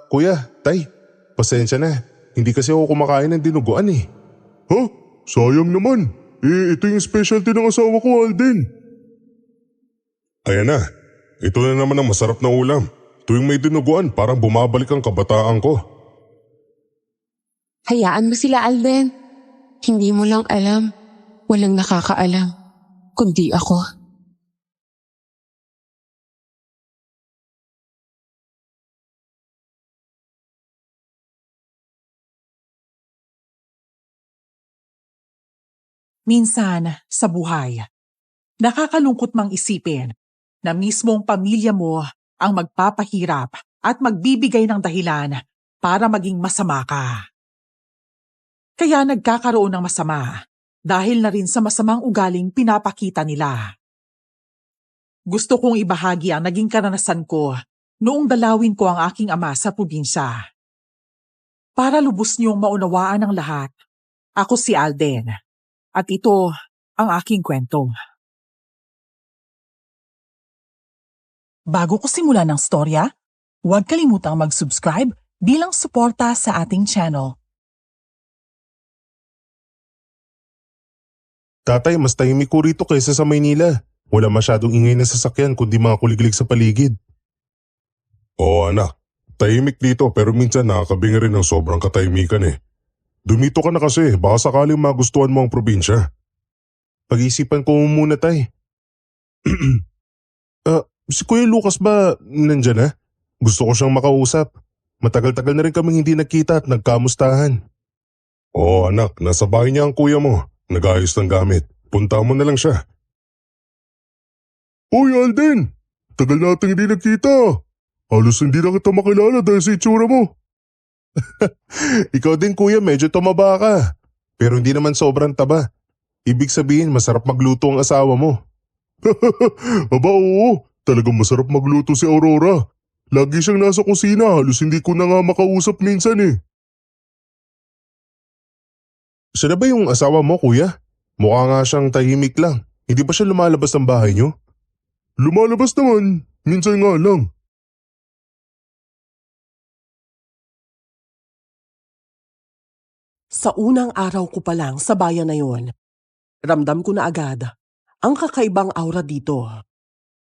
Kuya, tay, pasensya na. Hindi kasi ako kumakain ng dinuguan eh. Ha? Sayang naman. Ito yung specialty ng asawa ko, Alden. Ayan na. Ito na naman ang masarap na ulam. Tuwing may dinuguan, parang bumabalik ang kabataan ko. Hayaan mo sila, Alden. Hindi mo lang alam. Walang nakakaalam. Kundi ako. Minsan, sa buhay, nakakalungkot mang isipin na mismong pamilya mo ang magpapahirap at magbibigay ng dahilan para maging masama ka. Kaya nagkakaroon ng masama dahil na rin sa masamang ugaling pinapakita nila. Gusto kong ibahagi ang naging karanasan ko noong dalawin ko ang aking ama sa probinsya. Para lubos niyong maunawaan ng lahat, ako si Alden. At ito ang aking kwento. Bago ko simulan ng storya, huwag kalimutang mag-subscribe bilang suporta sa ating channel. Tatay, mas tahimik ko rito kaysa sa Maynila. Wala masyadong ingay na sasakyan kundi mga kuliglig sa paligid. Oo anak, tahimik dito pero minsan nakakabingi rin ng sobrang katahimikan eh. Dumito ka na kasi, baka sakaling magustuhan mo ang probinsya. Pag-iisipan ko muna, tay. Si Kuya Lucas ba nandyan na? Gusto ko siyang makausap. Matagal-tagal na rin kaming hindi nagkita at nagkamustahan. Oo anak, nasa bahay niya ang kuya mo. Nag-ayos ng gamit. Punta mo na lang siya. Hoy Alden! Tagal nating hindi nagkita. Halos hindi na kita makilala dahil sa itsura mo. Ikaw din kuya, medyo tumaba ka. Pero hindi naman sobrang taba. Ibig sabihin masarap magluto ang asawa mo. Aba oo, talagang masarap magluto si Aurora. Lagi siyang nasa kusina, halos hindi ko na nga makausap minsan eh. Siya na ba yung asawa mo kuya? Mukha nga siyang tahimik lang. Hindi ba siya lumalabas ng bahay niyo? Lumalabas naman, minsan nga lang. Sa unang araw ko pa lang sa bayan na yon, ramdam ko na agad ang kakaibang aura dito.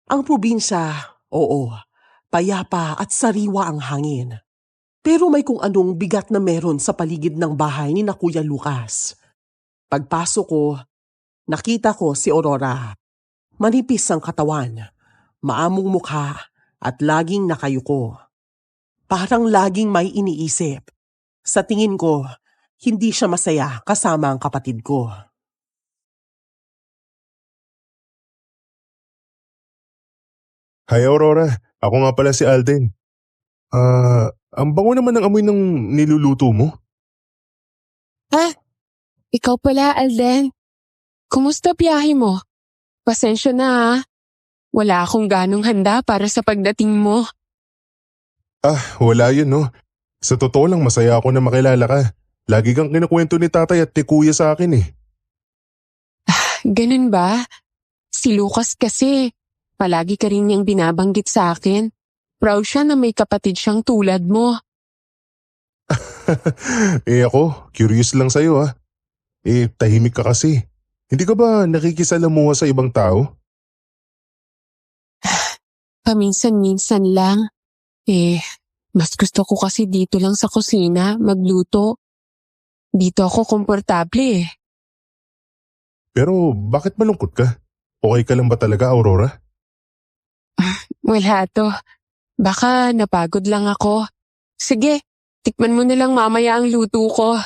Ang probinsya, oo, payapa at sariwa ang hangin. Pero may kung anong bigat na meron sa paligid ng bahay ni na Kuya Lucas. Pagpasok ko, nakita ko si Aurora. Manipis ang katawan, maamong mukha at laging nakayuko. Parang laging may iniisip. Sa tingin ko, hindi siya masaya kasama ang kapatid ko. Hi Aurora, ako nga pala si Alden. Ang bango naman ng amoy ng niluluto mo. Ikaw pala, Alden. Kumusta biyahe mo? Pasensya na ha. Wala akong ganong handa para sa pagdating mo. Wala yun no. Sa totoo lang masaya ako na makilala ka. Lagi kang kinukwento ni tatay at ni kuya sa akin eh. Ganun ba? Si Lucas kasi, palagi ka rin niyang binabanggit sa akin. Proud siya na may kapatid siyang tulad mo. Ako, curious lang sa'yo ha. Tahimik ka kasi. Hindi ka ba nakikisalamuha sa ibang tao? Paminsan-minsan lang. Mas gusto ko kasi dito lang sa kusina, magluto. Dito ako komportable eh. Pero bakit malungkot ka? Okay ka lang ba talaga, Aurora? Wala to. Baka napagod lang ako. Sige, tikman mo na lang mamaya ang luto ko.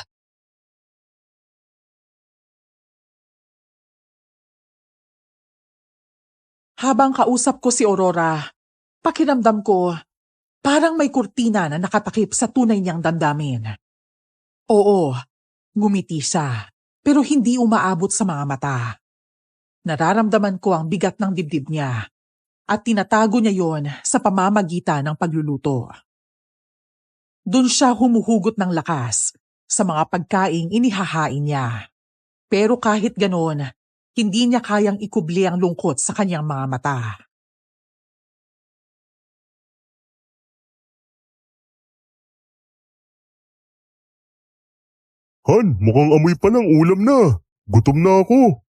Habang kausap ko si Aurora, pakiramdam ko parang may kurtina na nakatakip sa tunay niyang damdamin. Oo, ngumiti siya, pero hindi umaabot sa mga mata. Nararamdaman ko ang bigat ng dibdib niya at tinatago niya yon sa pamamagitan ng pagluluto. Doon siya humuhugot ng lakas sa mga pagkaing inihahain niya. Pero kahit ganoon, hindi niya kayang ikubli ang lungkot sa kanyang mga mata. Han, mukhang amoy pa lang ulam na. Gutom na ako.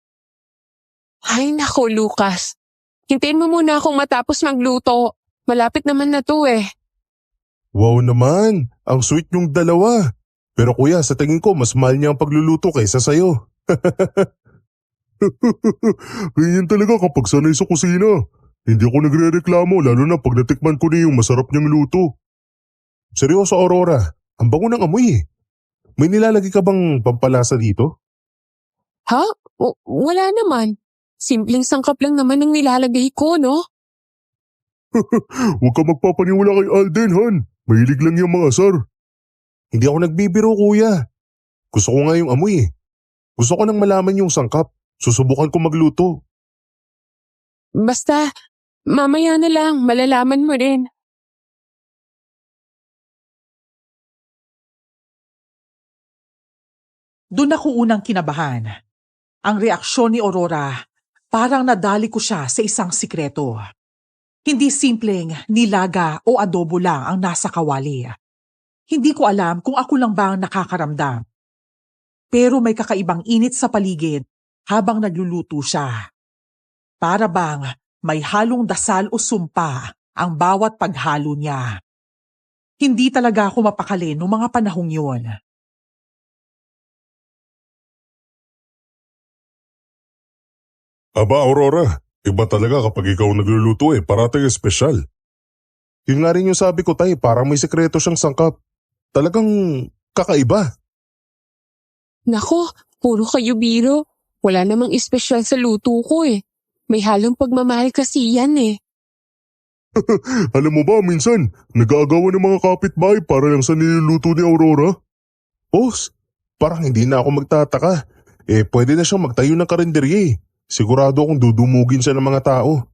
Ay nako, Lucas. Hintayin mo muna akong matapos magluto. Malapit naman na to eh. Wow naman, ang sweet yung dalawa. Pero kuya, sa tingin ko mas mahal niya ang pagluluto kaysa sayo. Ganyan talaga kapag sanay sa kusina. Hindi ako nagre-reklamo lalo na pag natikman ko na yung masarap niyang luto. Seryoso Aurora, ang bango ng amoy eh. May nilalagay ka bang pampalasa dito? Ha? Wala naman. Simpleng sangkap lang naman ang nilalagay ko, no? Huwag ka magpapaniwala kay Alden, Han. Mahilig lang yung mga asar. Hindi ako nagbibiro kuya. Gusto ko nga yung amoy eh. Gusto ko nang malaman yung sangkap. Susubukan ko magluto. Basta, mamaya na lang, malalaman mo rin. Doon ako unang kinabahan. Ang reaksyon ni Aurora, parang nadali ko siya sa isang sikreto. Hindi simpleng nilaga o adobo lang ang nasa kawali. Hindi ko alam kung ako lang ba ang nakakaramdam. Pero may kakaibang init sa paligid habang nagluluto siya. Para bang may halong dasal o sumpa ang bawat paghalo niya. Hindi talaga ako mapakali noong mga panahong yun. Aba, Aurora, iba talaga kapag ikaw nagluluto parating espesyal. Yun nga rin yung sabi ko tay, parang may sekreto siyang sangkap. Talagang kakaiba. Nako, puro kayo biro. Wala namang espesyal sa luto ko eh. May halong pagmamahal kasi yan eh. Alam mo ba, minsan, nag-aagawan ng mga kapitbahay para lang sa niluluto ni Aurora? Boss, parang hindi na ako magtataka. Pwede na siyang magtayo ng karinderya eh. Sigurado akong dudumugin siya ng mga tao.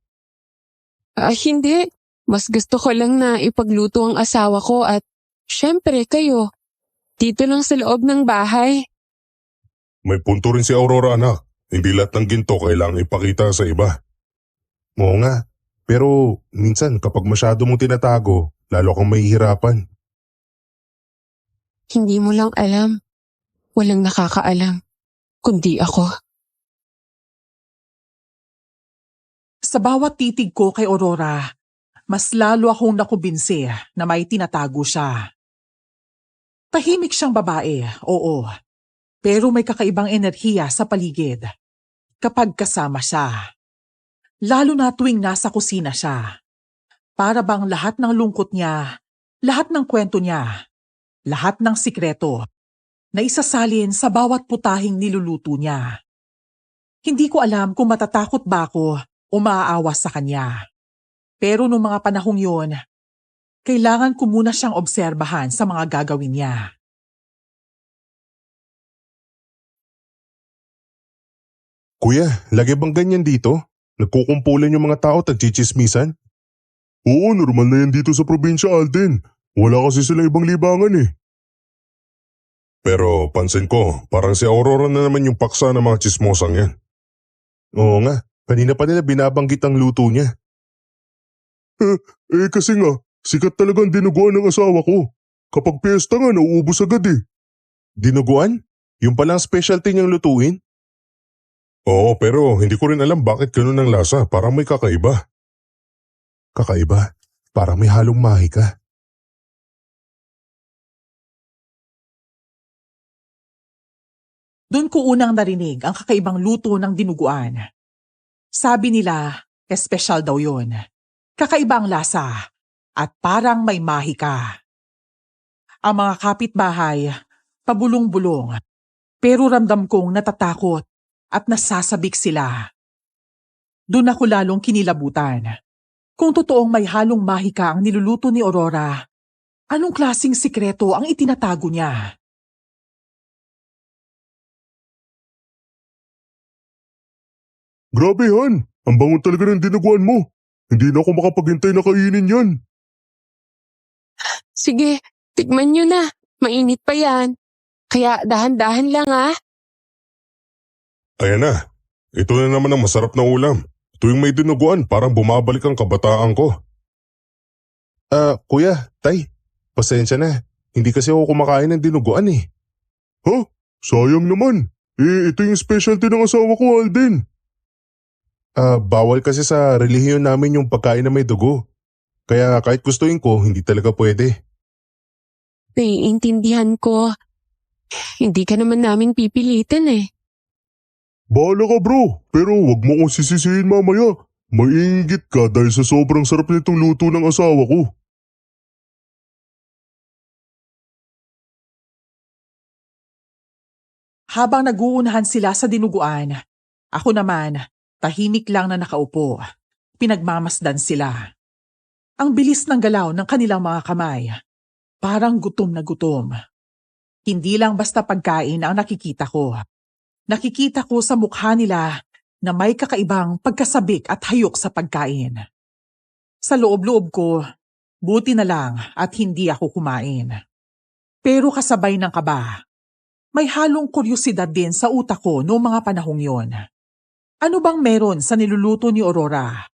Hindi. Mas gusto ko lang na ipagluto ang asawa ko at syempre kayo. Dito lang sa loob ng bahay. May punto rin si Aurora, anak. Hindi lahat ng ginto kailangang ipakita sa iba. Oo nga, pero minsan kapag masyado mong tinatago, lalo kang mahihirapan. Hindi mo lang alam. Walang nakakaalam. Kundi ako. Sa bawat titig ko kay Aurora, mas lalo akong nakubinsi na may tinatago siya. Tahimik siyang babae, oo. Pero may kakaibang enerhiya sa paligid kapag kasama siya. Lalo na tuwing nasa kusina siya. Para bang lahat ng lungkot niya, lahat ng kwento niya, lahat ng sikreto na isasalin sa bawat putahing niluluto niya. Hindi ko alam kung matatakot ba ako o maaawa sa kanya. Pero noong mga panahong yun, kailangan ko muna siyang obserbahan sa mga gagawin niya. Kuya, lagi bang ganyan dito? Nagkukumpulan yung mga tao at nagchichismisan? Oo, normal na yan dito sa probinsya, Alden. Wala kasi sila ibang libangan eh. Pero pansin ko, parang si Aurora na naman yung paksa ng mga chismosang yan. Oo nga, kanina pa nila binabanggit ang luto niya. Kasi nga, sikat talagang dinuguan ng asawa ko. Kapag piyesta nga, nauubos agad eh. Dinuguan? Yung palang specialty niyang lutuin? Oo, pero hindi ko rin alam bakit ganun ang lasa, parang may kakaiba. Kakaiba, parang may halong mahika. Doon ko unang narinig ang kakaibang luto ng dinuguan. Sabi nila, espesyal daw yun. Kakaiba ang lasa at parang may mahika. Ang mga kapitbahay, pabulong-bulong, pero ramdam kong natatakot at nasasabik sila. Doon ako lalong kinilabutan. Kung totoong may halong mahika ang niluluto ni Aurora, anong klaseng sikreto ang itinatago niya? Grabe Han, ang bango talaga ng dinuguan mo. Hindi na ako makapaghintay na kainin yan. Sige, tikman nyo na. Mainit pa yan. Kaya dahan-dahan lang ah. Ayan na, ito na naman ang masarap na ulam. Tuwing may dinuguan, parang bumabalik ang kabataan ko. Kuya, tay, pasensya na. Hindi kasi ako kumakain ng dinuguan eh. Huh? Sayang naman. Ito yung specialty ng asawa ko, Alden. Bawal kasi sa relihiyon namin yung pagkain na may dugo. Kaya kahit gustuin ko, hindi talaga pwede. Naiintindihan ko. Hindi ka naman namin pipilitin eh. Bahala ka bro, pero wag mo kong sisisihin mamaya. Maiinggit ka dahil sa sobrang sarap nitong luto ng asawa ko. Habang naguunahan sila sa dinuguan, ako naman, tahimik lang na nakaupo. Pinagmamasdan sila. Ang bilis ng galaw ng kanilang mga kamay. Parang gutom na gutom. Hindi lang basta pagkain ang nakikita ko. Nakikita ko sa mukha nila na may kakaibang pagkasabik at hayok sa pagkain. Sa loob-loob ko, buti na lang at hindi ako kumain. Pero kasabay ng kaba, may halong kuryosidad din sa utak ko noong mga panahong yon. Ano bang meron sa niluluto ni Aurora?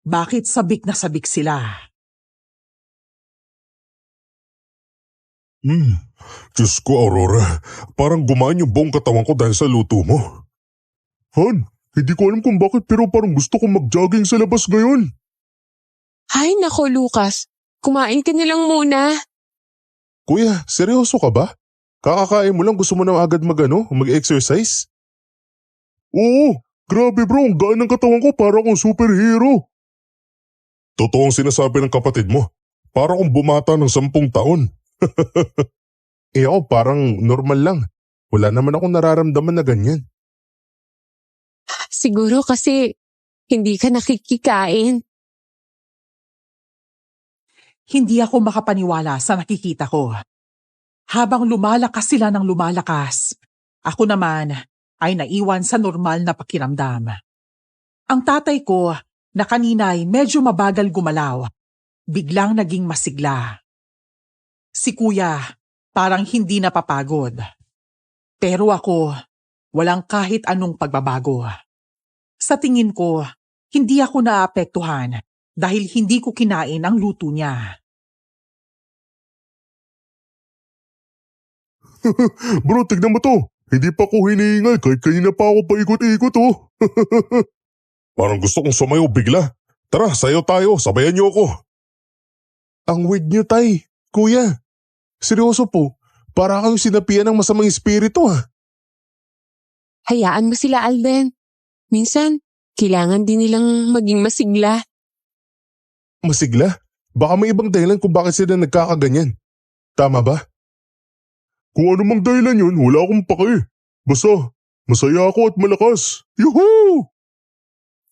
Bakit sabik na sabik sila? Diyos ko, Aurora. Parang gumaan yung buong katawan ko dahil sa luto mo. Han, hindi ko alam kung bakit pero parang gusto kong mag-jogging sa labas ngayon. Ay nako Lucas, kumain ka nilang muna. Kuya, seryoso ka ba? Kakakain mo lang, gusto mo na agad mag-exercise? Oo, grabe bro, ang gaan ng katawan ko para akong superhero. Totoong sinasabi ng kapatid mo. Para akong bumata ng 10 taon. Ako parang normal lang. Wala naman akong nararamdaman na ganyan. Siguro kasi hindi ka nakikikain. Hindi ako makapaniwala sa nakikita ko. Habang lumalakas sila ng lumalakas, ako naman ay naiwan sa normal na pakiramdam. Ang tatay ko na kanina'y medyo mabagal gumalaw, biglang naging masigla. Si kuya parang hindi napapagod. Pero ako, walang kahit anong pagbabago. Sa tingin ko, hindi ako naapektuhan dahil hindi ko kinain ang luto niya. Bro, tignan mo to. Hindi pa ko hinihingal kahit kanina pa ako paikot-ikot oh. Parang gusto kong sumayaw bigla. Tara, sayaw tayo. Sabayan niyo ako. Ang weird niyo, tay. Kuya, seryoso po. Para kayong sinapian ng masamang espiritu Hayaan mo sila Alden. Minsan, kailangan din nilang maging masigla. Masigla? Baka may ibang dahilan kung bakit sila nagkakaganyan. Tama ba? Kung anumang dahilan yun, wala akong pake. Basta, masaya ako at malakas. Yuhuu!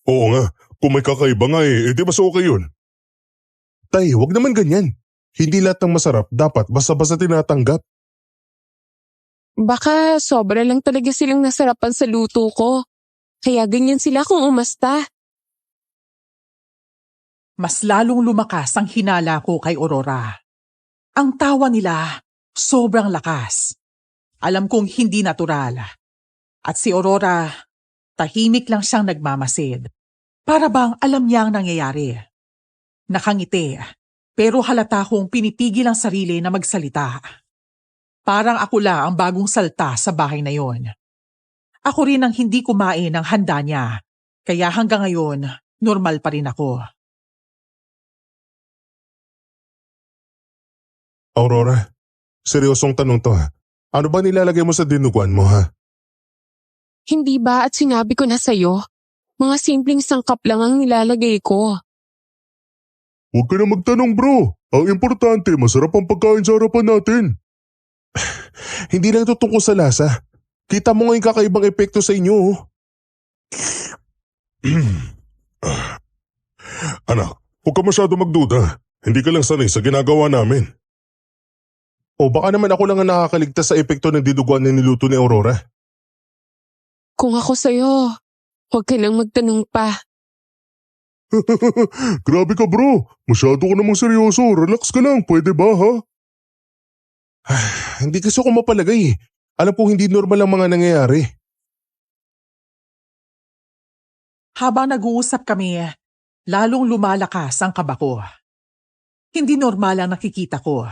Oo nga, kung may kakaiba nga edi mas okay yun. Tay, wag naman ganyan. Hindi lahat ng masarap dapat basta-basta tinatanggap. Baka sobra lang talaga silang nasarapan sa luto ko. Kaya ganyan sila kung umasta. Mas lalong lumakas ang hinala ko kay Aurora. Ang tawa nila, sobrang lakas. Alam kong hindi natural. At si Aurora, tahimik lang siyang nagmamasid. Para bang alam niya ang nangyayari. Nakangiti, pero halata kong pinipigil ang sarili na magsalita. Parang ako lang ang bagong salta sa bahay na yon. Ako rin ang hindi kumain ng handa niya, kaya hanggang ngayon, normal pa rin ako. Aurora, seryosong tanong to Ano ba nilalagay mo sa dinuguan mo Hindi ba at sinabi ko na sa'yo? Mga simpleng sangkap lang ang nilalagay ko. Huwag ka na magtanong bro. Ang importante, masarap ang pagkain sa harapan natin. Hindi lang ito tungkol sa lasa. Kita mo nga yung kakaibang epekto sa inyo Anak, huwag ka masyado magduda. Hindi ka lang sanay sa ginagawa namin. O baka naman ako lang ang nakakaligtas sa epekto ng dinuguan na niluto ni Aurora. Kung ako sa'yo, huwag ka nang magtanong pa. Grabe ka bro. Masyado ka namang seryoso. Relax ka lang. Pwede ba ha? Hindi kasi ako mapalagay Alam ko hindi normal ang mga nangyayari. Habang nag-uusap kami, lalong lumalakas ang kaba ko. Hindi normal ang nakikita ko.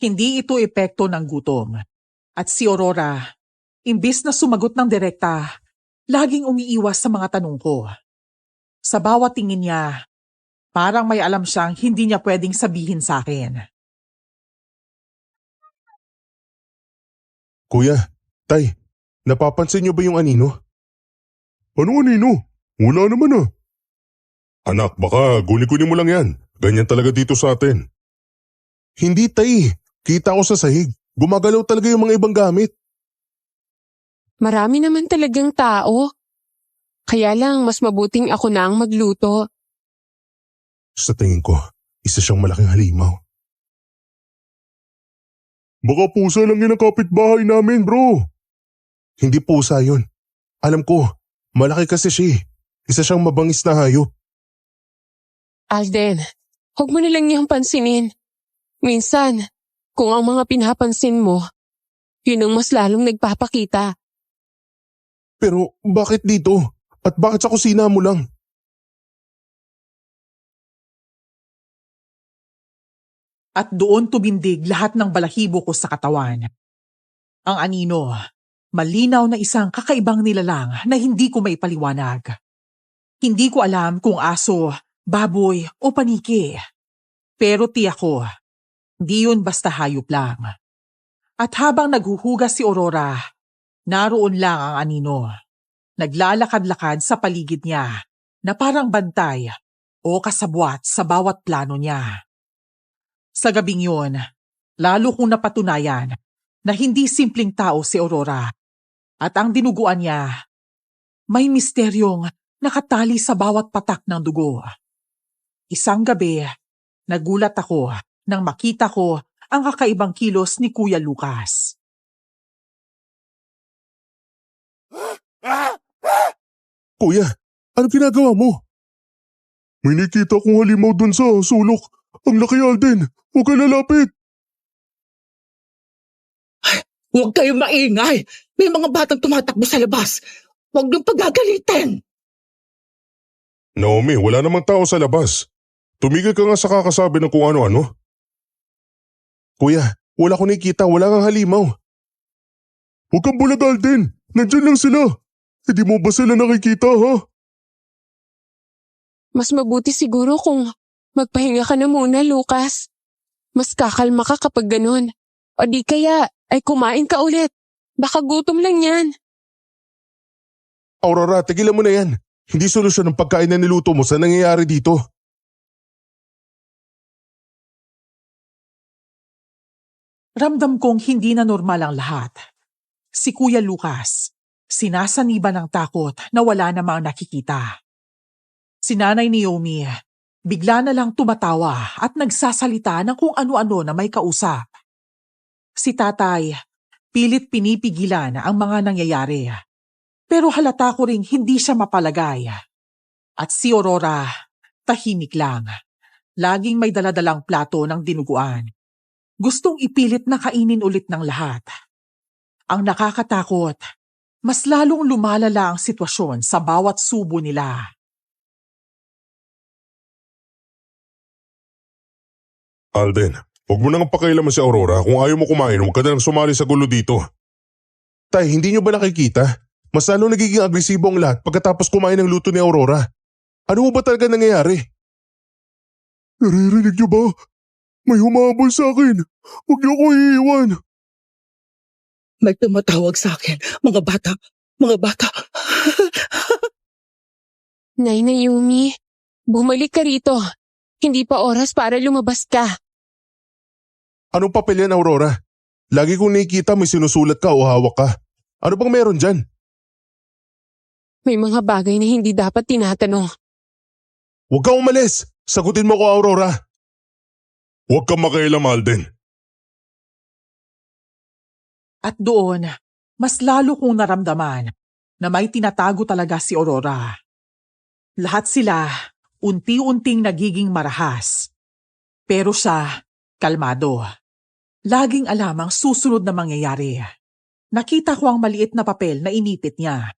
Hindi ito epekto ng gutom. At si Aurora, Imbis na sumagot ng direkta, laging umiiwas sa mga tanong ko. Sa bawat tingin niya, parang may alam siyang hindi niya pwedeng sabihin sa akin. Kuya, tay, napapansin niyo ba yung anino? Anong anino? Wala naman ah. Anak, baka guni-guni mo lang yan. Ganyan talaga dito sa atin. Hindi tay, kita ko sa sahig. Gumagalaw talaga yung mga ibang gamit. Marami naman talagang tao. Kaya lang mas mabuting ako na ang magluto. Sa tingin ko, isa siyang malaking halimaw. Baka pusa lang yan ang kapitbahay namin, bro. Hindi pusa yun. Alam ko, malaki kasi siya. Isa siyang mabangis na hayop. Alden, huwag mo na lang niyang pansinin. Minsan, kung ang mga pinapansin mo, yun ang mas lalong nagpapakita. Pero bakit dito? At bakit sa kusina mo lang? At doon tumindig lahat ng balahibo ko sa katawan. Ang anino, malinaw na isang kakaibang nilalang na hindi ko maipaliwanag. Hindi ko alam kung aso, baboy o paniki. Pero tiyak ko, di yun basta hayop lang. At habang naghuhugas si Aurora, naroon lang ang anino. Naglalakad-lakad sa paligid niya na parang bantay o kasabwat sa bawat plano niya. Sa gabing yun, lalo kong napatunayan na hindi simpleng tao si Aurora at ang dinuguan niya may misteryong nakatali sa bawat patak ng dugo. Isang gabi, nagulat ako nang makita ko ang kakaibang kilos ni Kuya Lucas. Kuya, ano ginagawa mo? May nakita kong halimaw dun sa sulok. Ang laki, Alden. Huwag ka lalapit. Huwag kayong maingay! May mga batang tumatakbo sa labas! Huwag niyong pagagalitin! Naomi, wala namang tao sa labas. Tumigil ka nga sa kakasabi ng kung ano-ano. Kuya, wala ko nakikita, wala kang halimaw. Huwag kang bulag, Alden. Nandyan lang sila. Hindi mo ba sila nakikita, ha? Mas mabuti siguro kung magpahinga ka na muna, Lucas. Mas kakalma ka kapag ganun. O di kaya ay kumain ka ulit. Baka gutom lang yan. Aurora, tigilan mo na yan. Hindi solusyon ang pagkain na niluto mo sa nangyayari dito. Ramdam kong hindi na normal ang lahat. Si Kuya Lucas, sinasaniba ng takot na wala namang nakikita. Si Nanay Naomi, bigla na lang tumatawa at nagsasalita ng kung ano-ano na may kausap. Si Tatay, pilit pinipigilan ang mga nangyayari. Pero halata ko ring hindi siya mapalagay. At si Aurora, tahimik lang. Laging may daladalang plato ng dinuguan. Gustong ipilit na kainin ulit ng lahat. Ang nakakatakot, mas lalong lumalala ang sitwasyon sa bawat subo nila. Alden, huwag mo nang pakialaman si Aurora. Kung ayaw mo kumain, huwag ka na lang sumali sa gulo dito. Tay, hindi niyo ba nakikita? Mas lalo nagiging agresibo ang lahat pagkatapos kumain ng luto ni Aurora. Ano mo ba talaga nangyayari? Naririnig niyo ba? May humabol sa akin. Huwag niyo ako iiwan. May tumatawag sa akin. Mga bata! Mga bata! Nay Naomi, bumalik ka rito. Hindi pa oras para lumabas ka. Anong papel yan, Aurora? Lagi kong nakikita may sinusulat ka o hawak ka. Ano bang meron dyan? May mga bagay na hindi dapat tinatanong. Huwag kang umalis! Sagutin mo ko, Aurora! Huwag kang makialam, Alden. At doon, mas lalo kong naramdaman na may tinatago talaga si Aurora. Lahat sila unti-unting nagiging marahas. Pero siya, kalmado. Laging alam ang susunod na mangyayari. Nakita ko ang maliit na papel na inipit niya.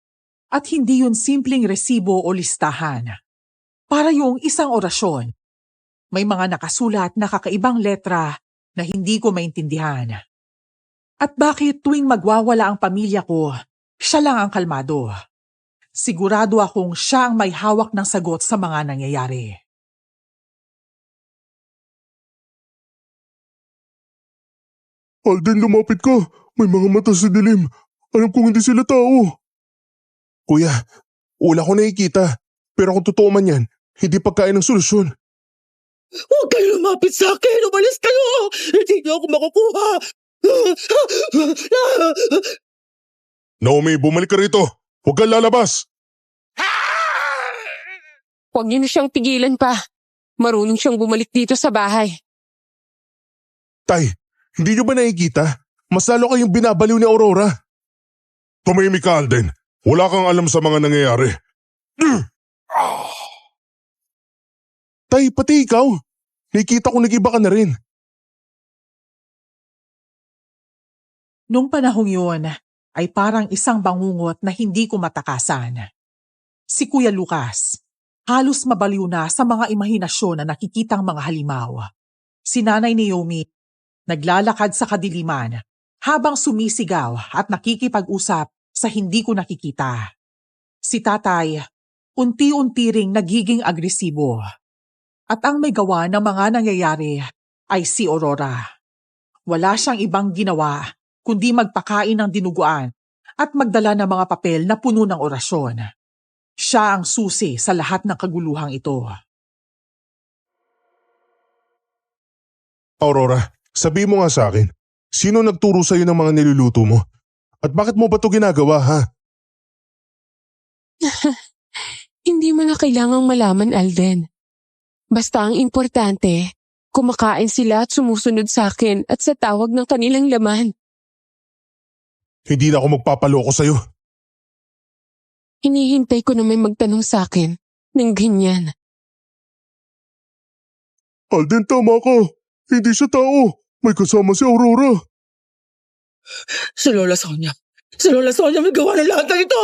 At hindi yun simpleng resibo o listahan. Para yung isang orasyon. May mga nakasulat na kakaibang letra na hindi ko maintindihan. At bakit tuwing magwawala ang pamilya ko, siya lang ang kalmado? Sigurado akong siya ang may hawak ng sagot sa mga nangyayari. Alden, lumapit ka. May mga mata sa dilim. Alam kong hindi sila tao. Kuya, wala ko nakikita. Pero kung totoo man yan, hindi pagkain ng solusyon. Huwag kayo lumapit sa akin! Umalis kayo! Hindi niyo ako makukuha! Naomi, bumalik ka rito. Huwag kang lalabas. Huwag niyo na siyang pigilan pa. Marunong siyang bumalik dito sa bahay. Tay, hindi nyo ba nakikita? Mas lalo kayong binabaliw ni Aurora. Tumimik ka, Alden. Wala kang alam sa mga nangyayari. Tay, pati ikaw. Nakikita ko nag-iba ka na rin. Nung panahong yun, ay parang isang bangungot na hindi ko matakasan. Si Kuya Lucas, halos mabaliw na sa mga imahinasyon na nakikitang mga halimaw. Si Nanay Naomi, naglalakad sa kadiliman habang sumisigaw at nakikipag-usap sa hindi ko nakikita. Si Tatay, unti-unti ring nagiging agresibo. At ang may gawa ng mga nangyayari ay si Aurora. Wala siyang ibang ginawa kundi magpakain ng dinuguan at magdala ng mga papel na puno ng orasyon. Siya ang susi sa lahat ng kaguluhang ito. Aurora, sabi mo nga sa akin, sino nagturo sa'yo ng mga niluluto mo? At bakit mo ba ito ginagawa, ha? Hindi mo na kailangang malaman, Alden. Basta ang importante, kumakain sila at sumusunod sa akin at sa tawag ng kanilang laman. Hindi na ako magpapaloko sa'yo. Hinihintay ko na may magtanong sa akin ng ganyan. Alden, tama ka. Hindi siya tao. May kasama si Aurora. Si Lola Sonia! Si Lola Sonia may gawa ng lahat ng ito!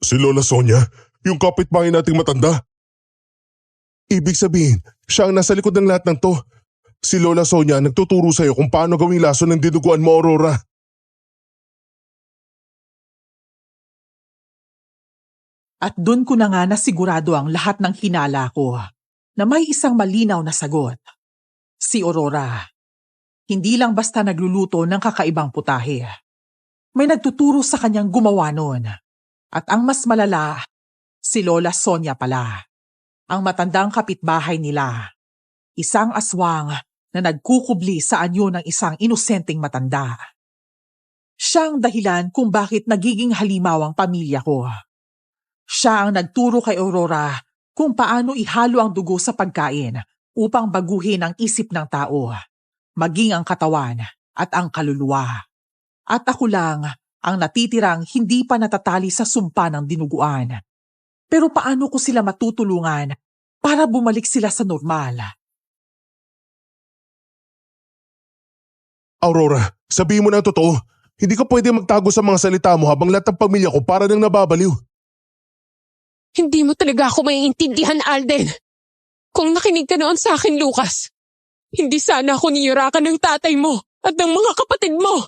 Si Lola Sonia, yung kapitbahay nating matanda. Ibig sabihin, siya ang nasa likod ng lahat ng to. Si Lola Sonia nagtuturo sa'yo kung paano gawing laso ng dinuguan mo, Aurora. At dun ko na nga nasigurado ang lahat ng hinala ko na may isang malinaw na sagot. Si Aurora. Hindi lang basta nagluluto ng kakaibang putahe. May nagtuturo sa kanyang gumawa nun. At ang mas malala, si Lola Sonia pala. Ang matandang kapitbahay nila. Isang aswang na nagkukubli sa anyo ng isang inosenteng matanda. Siya ang dahilan kung bakit nagiging halimaw ang pamilya ko. Siya ang nagturo kay Aurora kung paano ihalo ang dugo sa pagkain upang baguhin ang isip ng tao, maging ang katawan at ang kaluluwa. At ako lang ang natitirang hindi pa natatali sa sumpa ng dinuguan. Pero paano ko sila matutulungan para bumalik sila sa normal? Aurora, sabihin mo na ang totoo. Hindi ka pwede magtago sa mga salita mo habang lahat ng pamilya ko para nang nababaliw. Hindi mo talaga ako maiintindihan, Alden. Kung nakinig ka noon sa akin, Lucas, hindi sana ako niyurakan ng tatay mo at ng mga kapatid mo.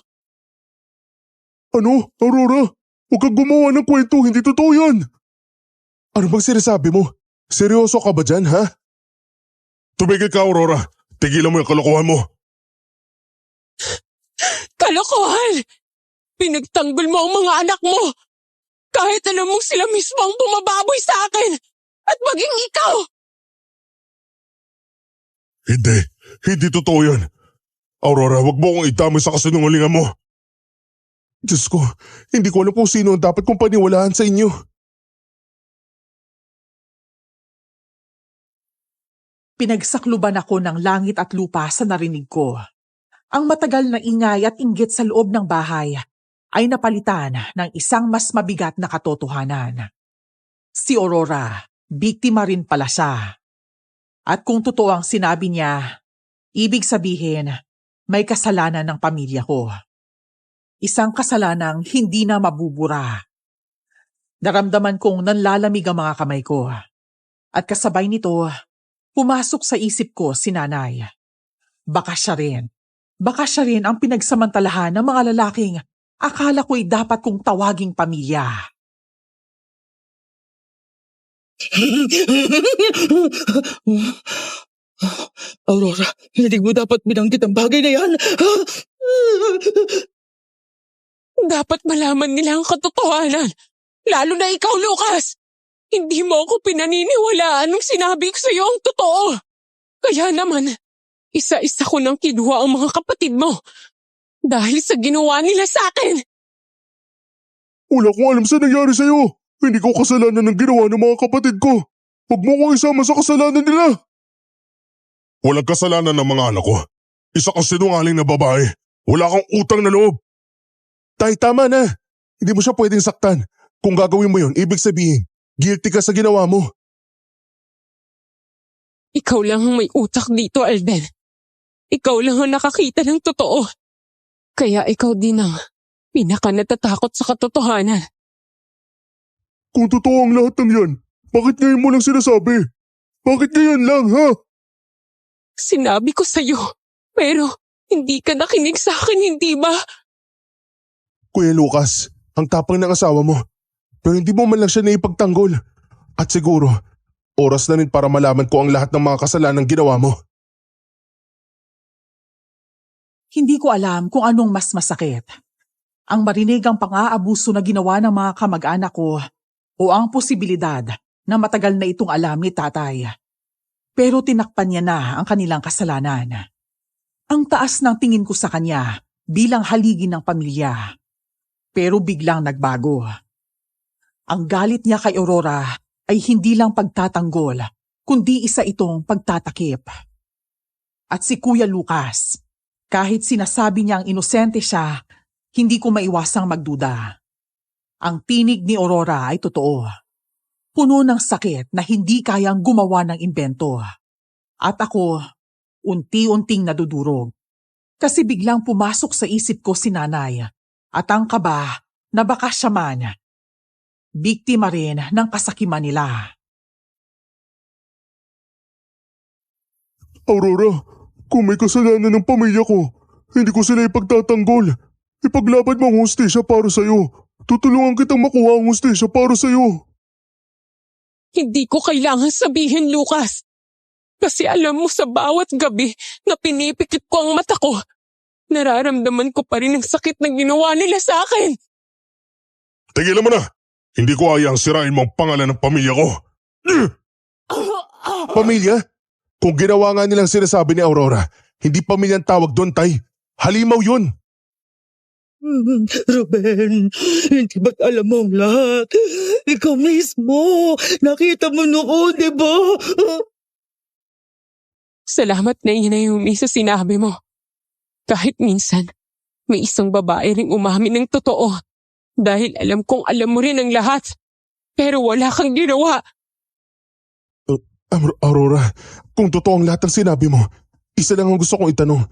Ano, Aurora? Huwag kang gumawa ng kwento, hindi totoo yan. Ano bang sinasabi mo? Seryoso ka ba dyan, ha? Tumigil ka, Aurora. Tigilan mo yung kalokohan mo. Kalokohan! Pinagtanggol mo ang mga anak mo! Kahit alam mong sila mismo ang bumababoy sa akin! At maging ikaw! Hindi totoo yan. Aurora, huwag mo akong idamay sa kasinungalingan mo. Diyos ko, hindi ko alam kung sino ang dapat kong paniwalaan sa inyo. Pinagsakluban ako ng langit at lupa sa narinig ko. Ang matagal na ingay at inggit sa loob ng bahay ay napalitan ng isang mas mabigat na katotohanan. Si Aurora, biktima rin pala siya. At kung totoo ang sinabi niya, ibig sabihin, may kasalanan ng pamilya ko. Isang kasalanang hindi na mabubura. Naramdaman kong nanlalamig ang mga kamay ko. At kasabay nito, Pumasok sa isip ko si nanay. Baka siya rin. Baka siya rin ang pinagsamantalahan ng mga lalaking akala ko'y dapat kong tawaging pamilya. Aurora, hindi mo dapat binanggit ang bagay na yan. Dapat malaman nila ang katotohanan. Lalo na ikaw, Lucas. Hindi mo ako pinaniniwalaan nung sinabi ko sa iyo ang totoo. Kaya naman, isa-isa ko nang kinuha ang mga kapatid mo. Dahil sa ginawa nila sa akin. Wala akong alam sa nangyari sa'yo. Hindi ko kasalanan ng ginawa ng mga kapatid ko. Huwag mo ko isama sa kasalanan nila. Walang kasalanan ng mga anak ko. Isa kang sinungaling na babae. Wala kang utang na loob. Tay, tama na. Hindi mo siya pwedeng saktan. Kung gagawin mo yun, ibig sabihin, guilty ka sa ginawa mo. Ikaw lang ang may utak dito, Alden. Ikaw lang ang nakakita ng totoo. Kaya ikaw din ang pinaka-natatakot sa katotohanan. Kung totoo ang lahat ng yan, bakit ngayon mo lang sinasabi? Bakit ngayon lang, ha? Sinabi ko sa'yo, pero hindi ka nakinig sa akin, hindi ba? Kuya Lucas, ang tapang ng asawa mo. Pero hindi mo man lang siya naipagtanggol. At siguro, oras na rin para malaman ko ang lahat ng mga kasalanang ginawa mo. Hindi ko alam kung anong mas masakit. Ang marinig ang pang-aabuso na ginawa ng mga kamag-anak ko o ang posibilidad na matagal na itong alam ni tatay. Pero tinakpan niya na ang kanilang kasalanan. Ang taas ng tingin ko sa kanya bilang haligi ng pamilya. Pero biglang nagbago. Ang galit niya kay Aurora ay hindi lang pagtatanggol, kundi isa itong pagtatakip. At si Kuya Lucas, kahit sinasabi niyang inosente siya, hindi ko maiwasang magduda. Ang tinig ni Aurora ay totoo. Puno ng sakit na hindi kayang gumawa ng imbento. At ako, unti-unting nadudurog. Kasi biglang pumasok sa isip ko si nanay at ang kaba na baka siya man. Biktima rin ng kasakiman nila. Aurora, kung may kasalanan ng pamilya ko, hindi ko sila ipagtatanggol. Ipaglaban mo ang hustisya para sa'yo. Tutulungan kitang makuha ang hustisya para sa'yo. Hindi ko kailangan sabihin, Lucas. Kasi alam mo sa bawat gabi na pinipikit ko ang mata ko, nararamdaman ko pa rin ang sakit na ginawa nila sa akin. Tigilan mo na! Hindi ko hayang sirain mo ang pangalan ng pamilya ko. Pamilya? Kung ginawa nga nilang sinasabi ni Aurora, hindi pamilyang tawag doon, tay. Halimaw yun. Ruben, hindi ba't alam mo ang lahat? Ikaw mismo, nakita mo noon, di ba? Salamat na inayumi sa sinabi mo. Kahit minsan, may isang babae ring umamin ng totoo. Dahil alam kong alam mo rin ang lahat. Pero wala kang ginawa. Aurora, kung totoo ang lahat ng sinabi mo, isa lang ang gusto kong itanong.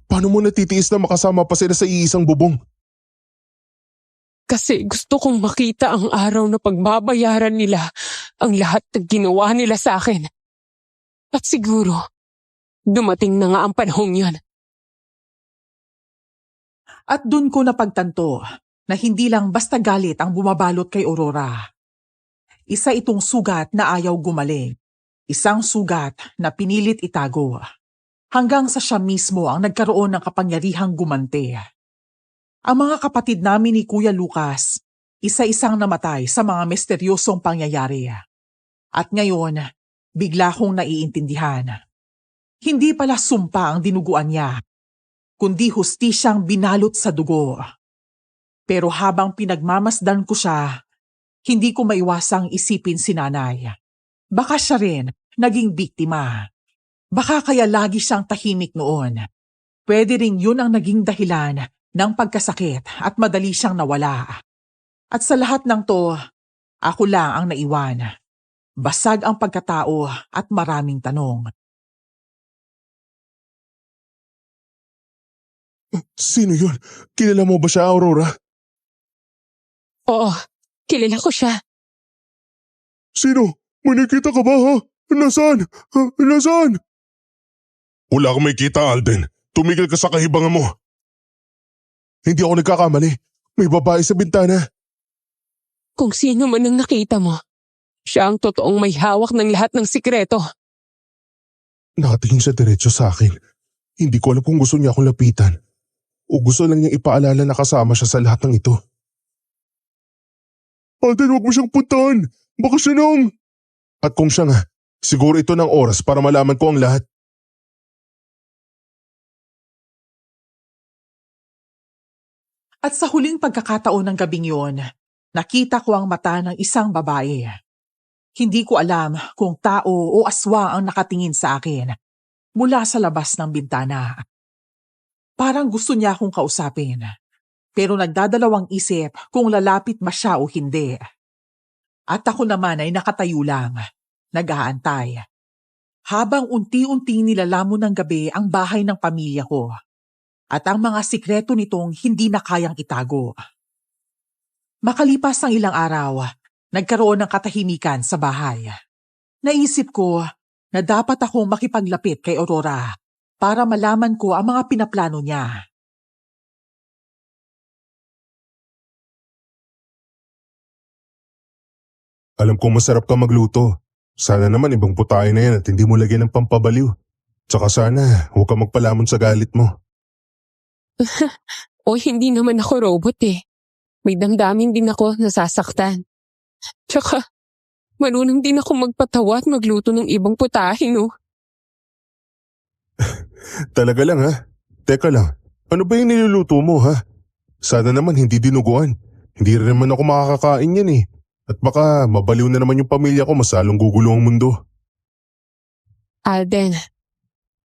Paano mo natitiis na makasama pa sila sa iisang bubong? Kasi gusto kong makita ang araw na pagbabayaran nila ang lahat ng ginawa nila sa akin. At siguro, dumating na nga ang panahong yan. At dun ko napagtanto na hindi lang basta galit ang bumabalot kay Aurora. Isa itong sugat na ayaw gumaling. Isang sugat na pinilit itago. Hanggang sa siya mismo ang nagkaroon ng kapangyarihang gumante. Ang mga kapatid namin ni Kuya Lucas, isa-isang namatay sa mga misteryosong pangyayari. At ngayon, bigla kong naiintindihan. Hindi pala sumpa ang dinuguan niya, kundi hustisyang binalot sa dugo. Pero habang pinagmamasdan ko siya, hindi ko maiwasang isipin si nanay. Baka siya rin naging biktima. Baka kaya lagi siyang tahimik noon. Pwede rin yun ang naging dahilan ng pagkasakit at madali siyang nawala. At sa lahat ng to, ako lang ang naiwan. Basag ang pagkatao at maraming tanong. Sino yun? Kilala mo ba siya, Aurora? Oo, kilala ko siya. Sino? May nakita ka ba, ha? Nasaan? Nasaan? Wala kang makita, Alden. Tumigil ka sa kahibangan mo. Hindi ako nagkakamali. May babae sa bintana. Kung sino man ang nakita mo, siya ang totoong may hawak ng lahat ng sikreto. Nakatingin siya diretso sa akin. Hindi ko alam kung gusto niya akong lapitan o gusto lang niyang ipaalala na kasama siya sa lahat ng ito. Alden, huwag mo siyang puntahan. Baka siya nang… At kung siya nga, siguro ito ng oras para malaman ko ang lahat. At sa huling pagkakataon ng gabing yun, nakita ko ang mata ng isang babae. Hindi ko alam kung tao o aswang ang nakatingin sa akin mula sa labas ng bintana. Parang gusto niya akong kausapin, pero nagdadalawang isip kung lalapit ba siya o hindi. At ako naman ay nakatayo lang, nag-aantay. Habang unti-unting nilalamon ng gabi ang bahay ng pamilya ko at ang mga sikreto nitong hindi na kayang itago. Makalipas ang ilang araw, nagkaroon ng katahimikan sa bahay. Naisip ko na dapat akong makipaglapit kay Aurora para malaman ko ang mga pinaplano niya. Alam kong masarap ka magluto. Sana naman ibang putahe na yan at hindi mo lagyan ng pampabaliw. Tsaka sana huwag ka magpalamon sa galit mo. O hindi naman ako robot eh. May damdamin din ako nasasaktan. Tsaka, marunong din ako magpatawa at magluto ng ibang putahe, no? Talaga lang ha? Teka lang, ano ba yung niluluto mo ha? Sana naman hindi dinuguan. Hindi rin naman ako makakakain yan eh. At baka mabaliw na naman yung pamilya ko, masalong gugulo ang mundo. Alden,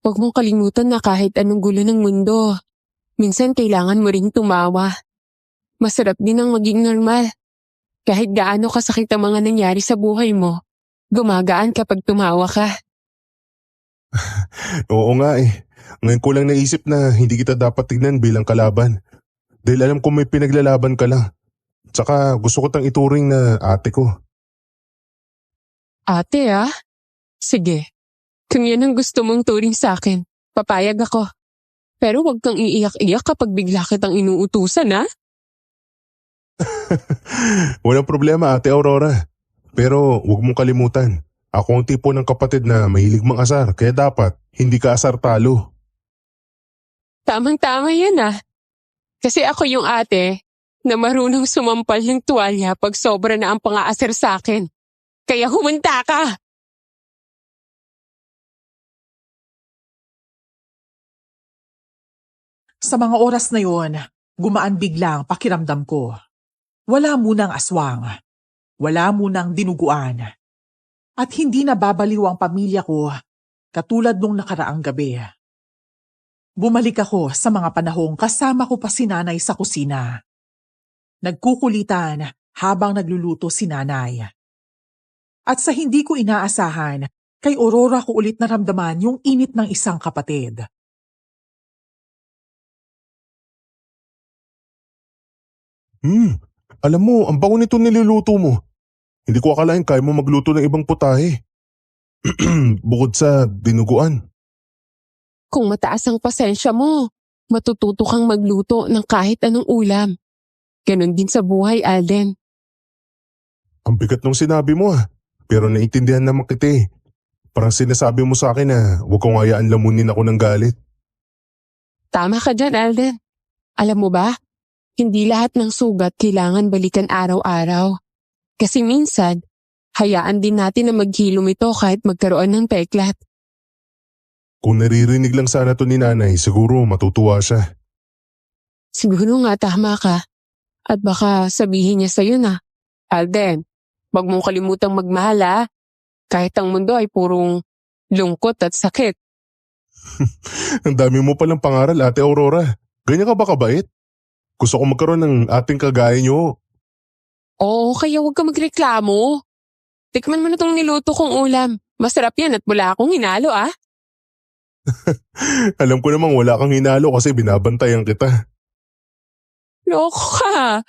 huwag mong kalimutan na kahit anong gulo ng mundo, minsan kailangan mo ring tumawa. Masarap din ang maging normal. Kahit gaano kasakit ang mga nangyari sa buhay mo, gumagaan kapag tumawa ka. Oo nga eh. Ngayon ko lang naisip na hindi kita dapat tignan bilang kalaban. Dahil alam ko may pinaglalaban ka lang. Tsaka gusto ko tang ituring na ate ko. Ate ah? Sige, kung yan ang gusto mong turing sa akin, papayag ako. Pero huwag kang iiyak-iyak kapag bigla kitang inuutusan ha? Walang problema Ate Aurora. Pero huwag mong kalimutan. Ako ang tipo ng kapatid na mahilig mang-asar kaya dapat hindi ka asar talo. Tamang-tama yan ah. Kasi ako yung ate na marunong sumampal ng tuwalya pag sobra na ang pang-aasar sa akin. Kaya humunta ka! Sa mga oras na yon, gumaan bigla ang pakiramdam ko. Wala munang aswang, wala munang dinuguan, at hindi nababaliw ang pamilya ko katulad nung nakaraang gabi. Bumalik ako sa mga panahong kasama ko pa si nanay sa kusina. Nagkukulitan habang nagluluto si nanay. At sa hindi ko inaasahan, kay Aurora ko ulit naramdaman yung init ng isang kapatid. Alam mo, ang bango nito niluluto mo. Hindi ko akalain kaya mo magluto ng ibang putahe. Bukod sa dinuguan. Kung mataas ang pasensya mo, matututo kang magluto ng kahit anong ulam. Ganon din sa buhay, Alden. Ang bigat nung sinabi mo pero naiintindihan naman kita eh. Parang sinasabi mo sa akin na huwag kong hayaan lamunin ako ng galit. Tama ka dyan, Alden. Alam mo ba, hindi lahat ng sugat kailangan balikan araw-araw. Kasi minsan, hayaan din natin na maghilom ito kahit magkaroon ng peklat. Kung naririnig lang sana to ni nanay, siguro matutuwa siya. Siguro nga tama ka. At baka sabihin niya sa'yo na, Alden, wag mong kalimutang magmahal ha. Kahit ang mundo ay purong lungkot at sakit. Ang dami mo palang pangaral, Ate Aurora. Ganyan ka ba kabait? Gusto ko magkaroon ng ating kagaya niyo. Oo, kaya huwag ka magreklamo. Tikman mo na tong niluto kong ulam. Masarap yan at wala akong hinalo ah. Alam ko namang wala kang hinalo kasi binabantayan kita. Loko ka.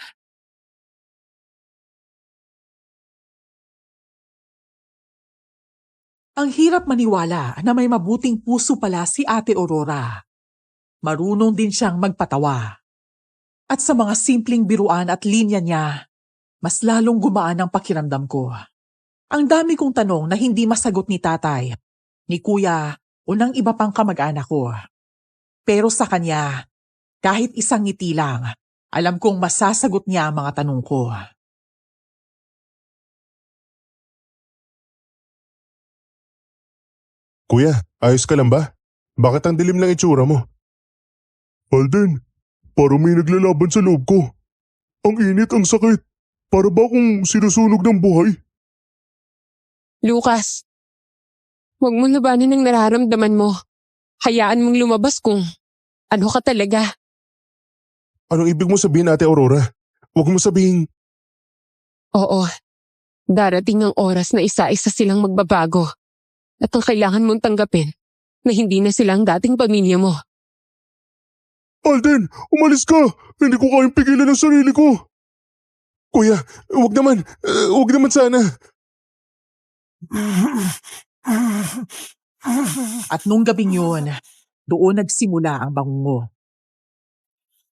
Ang hirap maniwala na may mabuting puso pala si Ate Aurora. Marunong din siyang magpatawa. At sa mga simpleng biruan at linya niya, mas lalong gumaan ang pakiramdam ko. Ang dami kong tanong na hindi masagot ni tatay, ni kuya o ng iba pang kamag-anak ko. Pero sa kanya, kahit isang ngiti lang, alam kong masasagot niya ang mga tanong ko. Kuya, ayos ka lang ba? Bakit ang dilim ng itsura mo? Alden, parang may naglalaban sa loob ko. Ang init, ang sakit. Para ba akong sinusunog ng buhay? Lucas, huwag mo labanan ang nararamdaman mo. Hayaan mong lumabas kung ano ka talaga. Anong ibig mo sabihin, Ate Aurora? Huwag mo sabihin, Oo, darating ang oras na isa-isa silang magbabago. At ang kailangan mong tanggapin na hindi na silang dating pamilya mo. Alden, umalis ka! Hindi ko kayang pigilan ang sarili ko! Kuya, huwag naman sana. At nung gabing yun, doon nagsimula ang bangungo.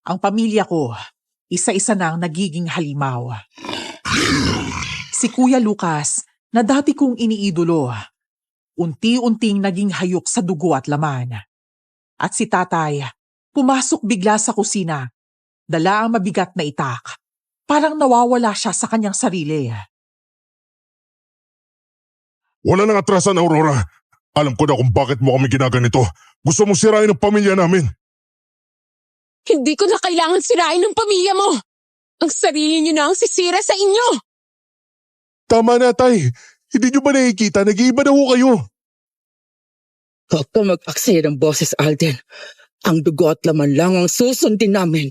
Ang pamilya ko, isa-isa nang nagiging halimaw. Si Kuya Lucas, na dati kong iniidolo, unti-unting naging hayok sa dugo at laman. At si tatay, pumasok bigla sa kusina, dala ang mabigat na itak. Parang nawawala siya sa kanyang sarili. Wala nang atrasan, Aurora. Alam ko na kung bakit mo kami ginaganito. Gusto mong sirain ang pamilya namin. Hindi ko na kailangan sirain ng pamilya mo. Ang sarili niyo na ang sisira sa inyo. Tama na, Tay. Hindi nyo ba nakikita? Nag-iiba na ho kayo. Huwag ka mag-aksaya ng boses, Alden. Ang dugo at laman lang ang susundin namin.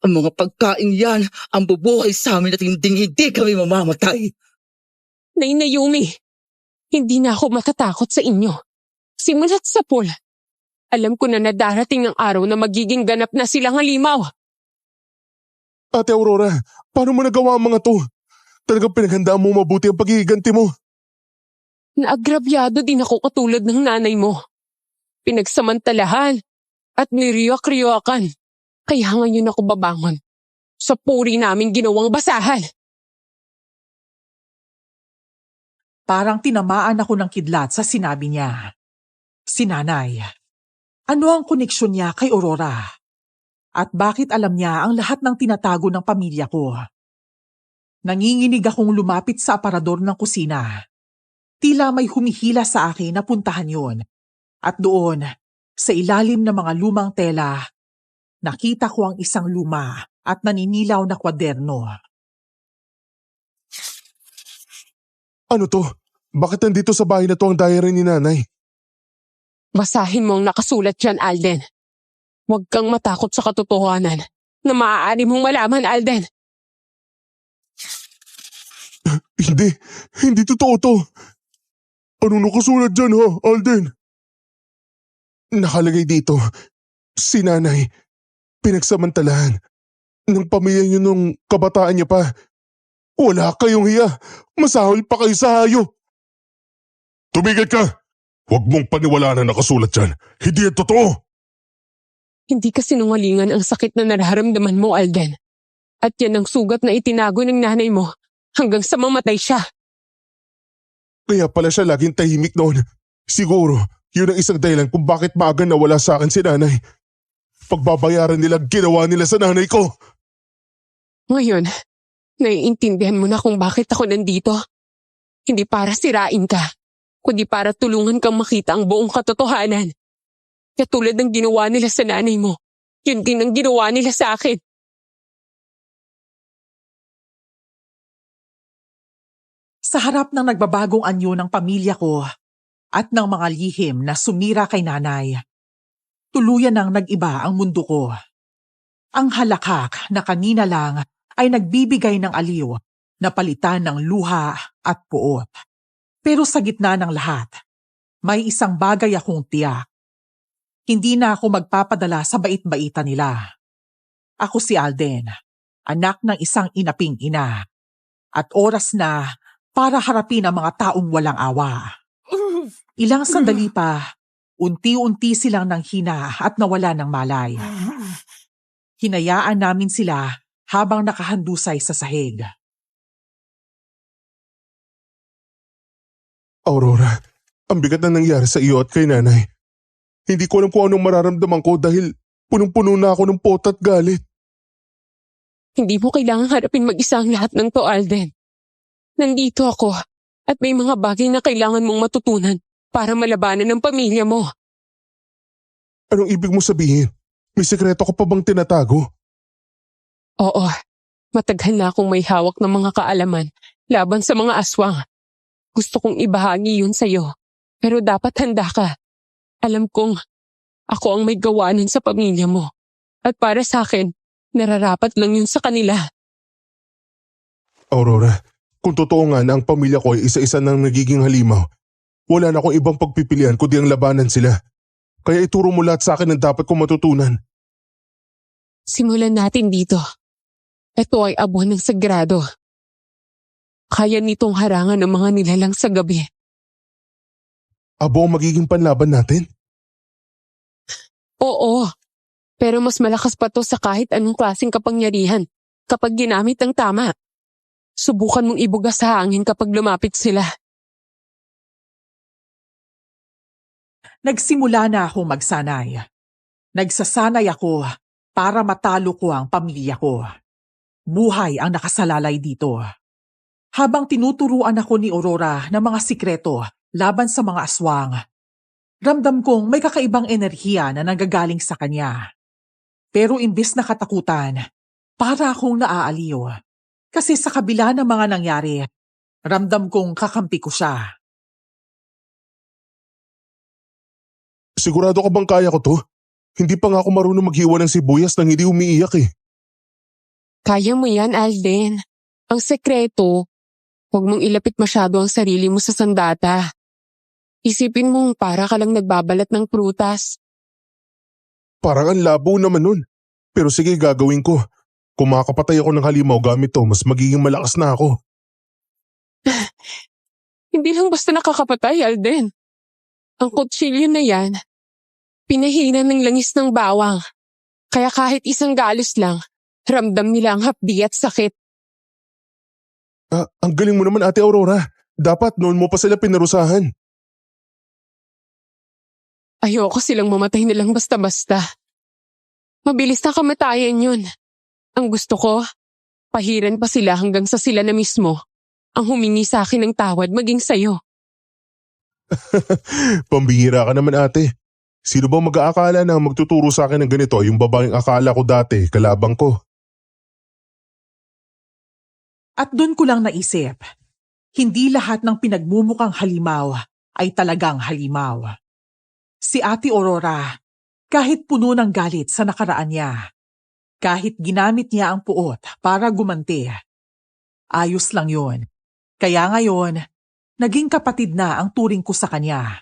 Ang mga pagkain yan ang bubuhay sa amin at hindi kami mamamatay. Nay Naomi, hindi na ako matatakot sa inyo. Simulat sa pool. Alam ko na darating ang araw na magiging ganap na silang halimaw. Ate Aurora, paano mo nagawa ang mga to? Talagang pinaghandaan mo mabuti ang pagiganti mo. Naagrabyado din ako katulad ng nanay mo. Pinagsamantalahan at niriyak-riyakan. Kaya ngayon ako babangon. Sa puri namin ginawang basahan. Parang tinamaan ako ng kidlat sa sinabi niya. Si nanay. Ano ang koneksyon niya kay Aurora? At bakit alam niya ang lahat ng tinatago ng pamilya ko? Nanginginig akong lumapit sa aparador ng kusina. Tila may humihila sa akin na puntahan yun. At doon, sa ilalim ng mga lumang tela, nakita ko ang isang luma at naninilaw na kwaderno. Ano to? Bakit nandito sa bahay na to ang diary ni nanay? Basahin mo ang nakasulat dyan, Alden. Huwag kang matakot sa katotohanan na maaari mong malaman, Alden. Hindi totoo to. Ano nakasulat dyan ha, Alden? Nakalagay dito, si nanay, pinagsamantalahan ng pamilya niyo nung kabataan niya pa. Wala kayong hiya. Masahol pa kayo sa hayop. Tumigil ka! Huwag mong paniwalaan na nakasulat dyan. Hindi yan totoo! Hindi ka sinungalingan ang sakit na nararamdaman mo, Alden. At yan ang sugat na itinago ng nanay mo hanggang sa mamatay siya. Kaya pala siya laging tahimik noon. Siguro, yun ang isang dahilan kung bakit maaga nawala sa akin si nanay. Pagbabayaran nila ginawa nila sa nanay ko. Ngayon, naiintindihan mo na kung bakit ako nandito. Hindi para sirain ka, kundi para tulungan kang makita ang buong katotohanan. Katulad ng ginawa nila sa nanay mo, yun din ang ginawa nila sa akin. Sa harap ng nagbabagong anyo ng pamilya ko at ng mga lihim na sumira kay nanay, tuluyan nang nag-iba ang mundo ko. Ang halakhak na kanina lang ay nagbibigay ng aliw na palitan ng luha at puot. Pero sa gitna ng lahat, may isang bagay akong tiyak. Hindi na ako magpapadala sa bait-baita nila. Ako si Alden, anak ng isang inaping ina. At oras na para harapin ang mga taong walang awa. Ilang sandali pa, unti-unti silang nanghina at nawala ng malay. Hinayaan namin sila habang nakahandusay sa sahig. Aurora, ang bigat na nangyari sa iyo at kay nanay. Hindi ko alam kung anong mararamdaman ko dahil punong-puno na ako ng pot at galit. Hindi mo kailangang harapin mag-isa ang lahat ng to, Alden. Nandito ako at may mga bagay na kailangan mong matutunan para malabanan ng pamilya mo. Anong ibig mo sabihin? May sekreto ka pa bang tinatago? Oo, matagal na akong may hawak ng mga kaalaman laban sa mga aswang. Gusto kong ibahagi yun sa'yo, pero dapat handa ka. Alam kong ako ang may gawa nun sa pamilya mo. At para sa akin, nararapat lang yun sa kanila. Aurora, kung totoo nga na ang pamilya ko ay isa-isa nang nagiging halimaw, wala na akong ibang pagpipilian kundi ang labanan sila. Kaya ituro mo lahat sa akin ang dapat kong matutunan. Simulan natin dito. Ito ay abon ng sagrado. Kaya nitong harangan ng mga nilalang sa gabi. Abo ang magiging panlaban natin? Oo, pero mas malakas pa to sa kahit anong klaseng kapangyarihan kapag ginamit ng tama. Subukan mong ibugas sa hangin kapag lumapit sila. Nagsimula na akong magsanay. Nagsasanay ako para matalo ko ang pamilya ko. Buhay ang nakasalalay dito. Habang tinuturuan ako ni Aurora ng mga sikreto laban sa mga aswang, ramdam kong may kakaibang enerhiya na nanggagaling sa kanya. Pero imbes na katakutan, para akong naaaliw. Kasi sa kabila ng mga nangyari, ramdam kong kakampi ko siya. Sigurado ka bang kaya ko to? Hindi pa nga ako marunong maghiwa ng sibuyas nang hindi umiiyak eh. Kaya mo yan, Alden. Ang sekreto, huwag mong ilapit masyado ang sarili mo sa sandata. Isipin mong para ka lang nagbabalat ng prutas. Parang ang labo naman nun. Pero sige, gagawin ko. Kung makakapatay ako ng halimaw gamit to, mas magiging malakas na ako. Hindi lang basta nakakapatay, Alden. Ang kutsilyo na yan, pinahina ng langis ng bawang. Kaya kahit isang galos lang, ramdam nila ang hapdi at sakit. Ang galing mo naman, Ate Aurora. Dapat noon mo pa sila pinarusahan. Ayoko silang mamatay nilang basta-basta. Mabilis na kamatayan yun. Ang gusto ko, pahiran pa sila hanggang sa sila na mismo ang humingi sa akin ng tawad maging sayo. Pambihira ka naman, ate. Sino ba mag-aakala na magtuturo sa akin ng ganito yung babaeng akala ko dati, kalabang ko? At doon ko lang naisip, hindi lahat ng pinagmumukhang halimaw ay talagang halimaw. Si Ate Aurora, kahit puno ng galit sa nakaraan niya, kahit ginamit niya ang puot para gumanti, ayos lang yun. Kaya ngayon, naging kapatid na ang turing ko sa kanya.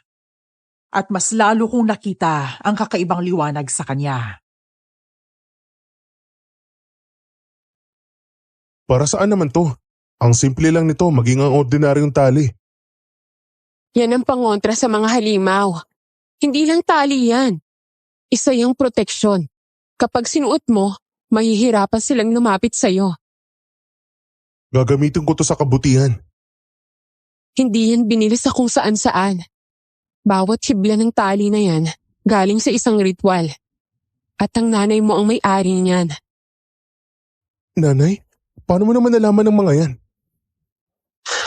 At mas lalo kong nakita ang kakaibang liwanag sa kanya. Para saan naman to? Ang simple lang nito, maging ang ordinaryong tali. Yan ang pangontra sa mga halimaw. Hindi lang tali yan. Isa yung proteksyon. Kapag sinuot mo, mahihirapan silang lumapit sa'yo. Gagamitin ko to sa kabutihan. Hindi yan binili sa kung saan-saan. Bawat hibla ng tali na yan, galing sa isang ritual. At ang nanay mo ang may-ari niyan. Nanay, paano mo naman nalaman ng mga yan?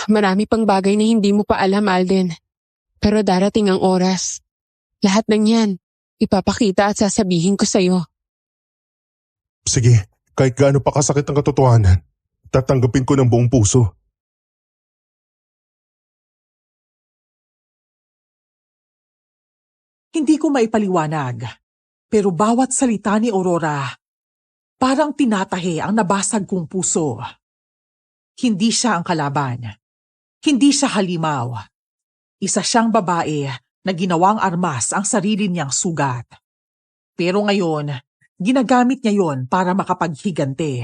Marami pang bagay na hindi mo pa alam, Alden. Pero darating ang oras. Lahat ng yan, ipapakita at sasabihin ko sa'yo. Sige, kahit gaano pa kasakit ang katotohanan, tatanggapin ko ng buong puso. Hindi ko maipaliwanag, pero bawat salita ni Aurora, parang tinatahi ang nabasag kong puso. Hindi siya ang kalaban. Hindi siya halimaw. Isa siyang babae na ginawang armas ang sarili niyang sugat. Pero ngayon, ginagamit niya yon para makapaghigante.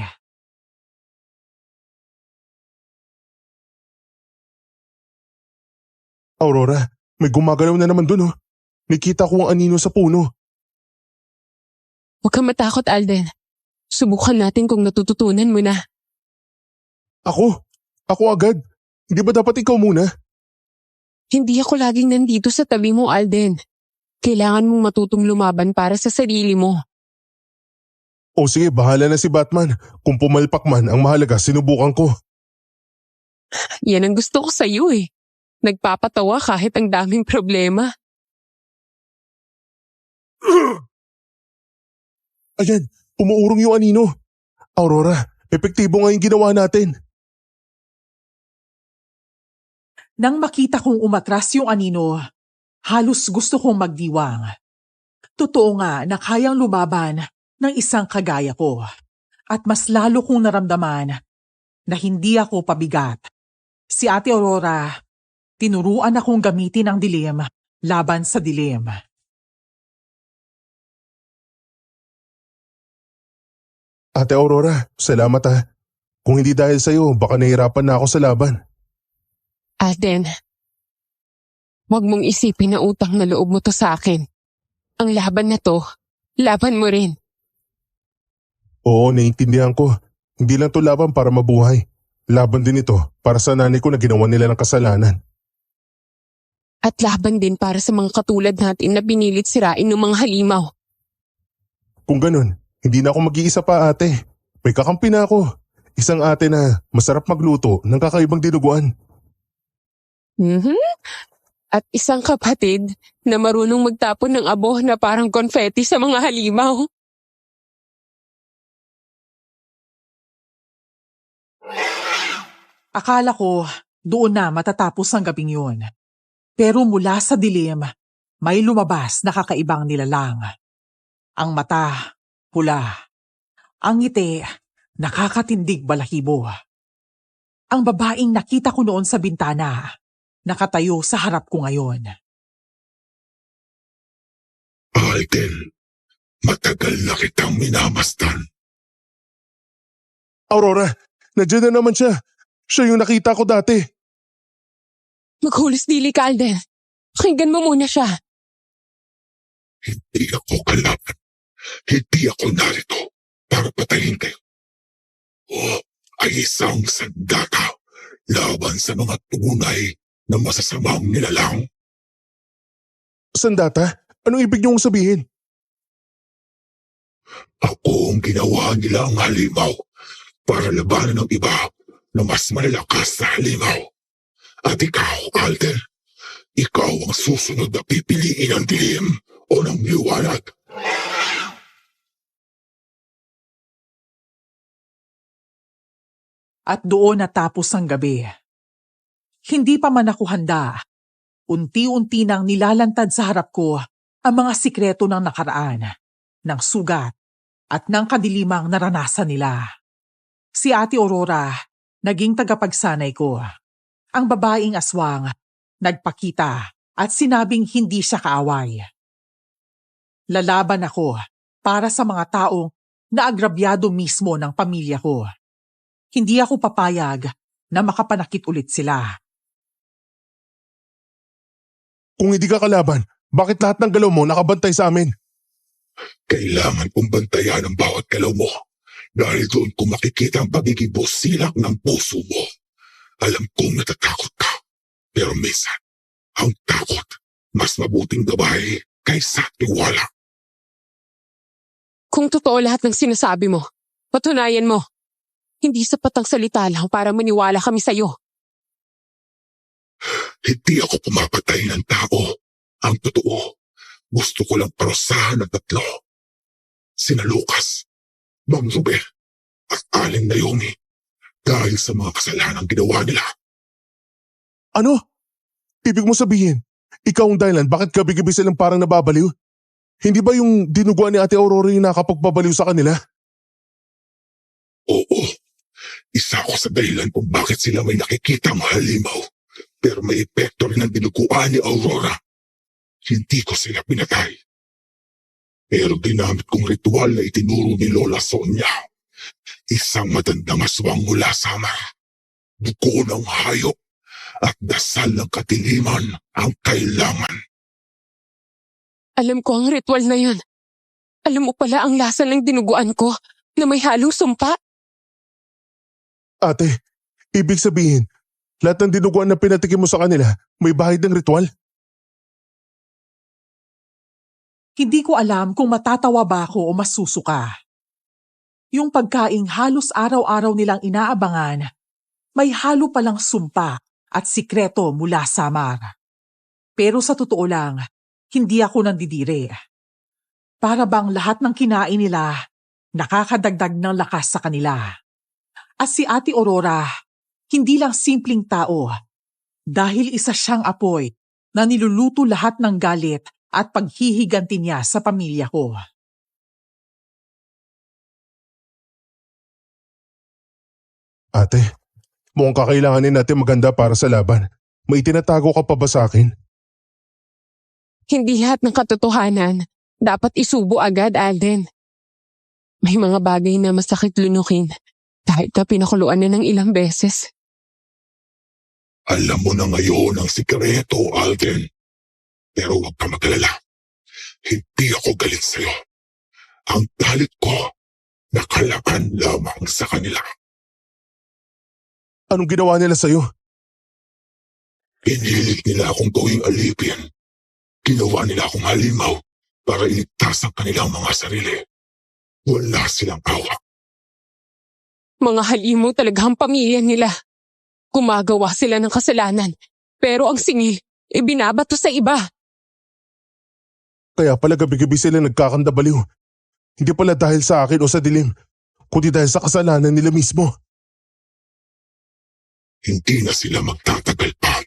Aurora, May gumagalaw na naman dun oh. Nakita ko ang anino sa puno. Huwag kang matakot, Alden. Subukan natin kung natututunan mo na. Ako? Ako agad? Hindi ba dapat ikaw muna? Hindi ako laging nandito sa tabi mo, Alden. Kailangan mong matutong lumaban para sa sarili mo. O sige, bahala na si Batman. Kung pumalpak man, ang mahalaga sinubukan ko. Yan ang gusto ko sa'yo eh. Nagpapatawa kahit ang daming problema. Ayan, umuurong yung anino. Aurora, epektibo nga yung ginawa natin. Nang makita kong umatras yung anino, halos gusto kong magdiwang. Totoo nga na kayang lumaban ng isang kagaya ko. At mas lalo kong naramdaman na hindi ako pabigat. Si Ate Aurora, tinuruan akong gamitin ang dilim laban sa dilim. Ate Aurora, salamat ha. Kung hindi dahil sa'yo, baka nahirapan na ako sa laban. Alden, huwag mong isipin na utang na loob mo to sa akin. Ang laban na to, laban mo rin. Oo, naiintindihan ko. Hindi lang to laban para mabuhay. Laban din ito para sa nanay ko na ginawa nila ng kasalanan. At laban din para sa mga katulad natin na pinilit sirain ng mga halimaw. Kung ganun, hindi na ako mag-iisa pa ate. May kakampi na ako. Isang ate na masarap magluto ng kakaibang dinuguan. At isang kapatid na marunong magtapon ng abo na parang konfeti sa mga halimaw. Akala ko doon na matatapos ang gabing yun. Pero mula sa dilim, may lumabas na kakaibang nilalang. Ang mata, pula. Ang ngiti, nakakatindig balahibo. Ang babaeng nakita ko noon sa bintana, nakatayo sa harap ko ngayon. Alden, matagal na kitang minamastan. Aurora, nandiyan na naman siya. Siya yung nakita ko dati. Maghulos dili ka, Alden. Pakinggan mo muna siya. Hindi ako kalaban. Hindi ako narito para patayin kayo. O ay isang sandata laban sa mga tunay na masasamang nilalang. Sandata? Anong ibig niyong sabihin? Ako ang ginawa nila ang halimaw para labanan ng iba na mas malalakas sa halimaw. At ikaw, Alden, ikaw ang susunod na pipiliin ng dilim o ng liwanag. At doon natapos ang gabi. Hindi pa man ako handa. Unti-unti nang nilalantad sa harap ko ang mga sikreto ng nakaraan, ng sugat, at ng kadilimang naranasan nila. Si Ate Aurora, naging tagapagsanay ko. Ang babaeng aswang, nagpakita at sinabing hindi siya kaaway. Lalaban ako para sa mga taong naagrabyado mismo ng pamilya ko. Hindi ako papayag na makapanakit ulit sila. Kung hindi ka kalaban, bakit lahat ng galaw mo nakabantay sa amin? Kailangan kong bantayan ang bawat galaw mo dahil doon ko makikita ang pagiging busilak ng puso mo. Alam kong natatakot ka, pero minsan, ang takot mas mabuting gabay kaysa tiwala. Kung totoo lahat ng sinasabi mo, patunayan mo. Hindi sapat ang salita lang para maniwala kami sa'yo. Hindi ako pumapatay ng tao. Ang totoo, gusto ko lang parusahan ng tatlo. Sina Lucas, Mang Ruben, at Aling Naomi dahil sa mga kasalanang ginawa nila. Ano? Ibig mo sabihin, ikaw ang dahilan bakit gabi-gabi silang parang nababaliw? Hindi ba yung dinuguan ni Ate Aurora yung nakapagpabaliw sa kanila? Oo, isa ako sa dahilan kung bakit sila may nakikitang halimaw. Pero may epekto rin ang dinuguan ni Aurora. Hindi ko sila pinatay. Pero ginamit kong ritual na itinuro ni Lola Sonia. Isang matandang aswang mula sa Samar. Dugo ng hayop at dasal ng kadiliman ang kailangan. Alam ko ang ritual na yun. Alam mo pala ang lasa ng dinuguan ko na may halong sumpa? Ate, ibig sabihin, lahat ng dinuguan na pinatikim mo sa kanila, may bahid ng ritual? Hindi ko alam kung matatawa ba ako o masusuka. Yung pagkaing halos araw-araw nilang inaabangan, may halo palang sumpa at sikreto mula sa Samar. Pero sa totoo lang, hindi ako nandidire. Para bang lahat ng kinain nila, nakakadagdag ng lakas sa kanila. At si Ate Aurora, hindi lang simpleng tao, dahil isa siyang apoy na niluluto lahat ng galit at paghihiganti niya sa pamilya ko. Ate, mukhang kakailanganin natin maganda para sa laban. May tinatago ka pa ba sa akin? Hindi lahat ng katotohanan dapat isubo agad, Alden. May mga bagay na masakit lunukin kahit na pinakuluan na ng ilang beses. Alam mo na ngayon ang sikreto, Alden. Pero huwag ka magalala. Hindi ako galit sa'yo. Ang galit ko, nakalaan lamang sa kanila. Anong ginawa nila sa'yo? Pinilit nila akong gawing alipin. Ginawa nila akong halimaw para iligtas ang kanilang mga sarili. Wala silang awa. Mga halimaw talaga ang pamilya nila. Gumagawa sila ng kasalanan, pero ang singi, ibinabato sa iba. Kaya pala gabi-gabi sila nagkakandabaliw. Hindi pala dahil sa akin o sa dilim, kundi dahil sa kasalanan nila mismo. Hindi na sila magtatagal pa.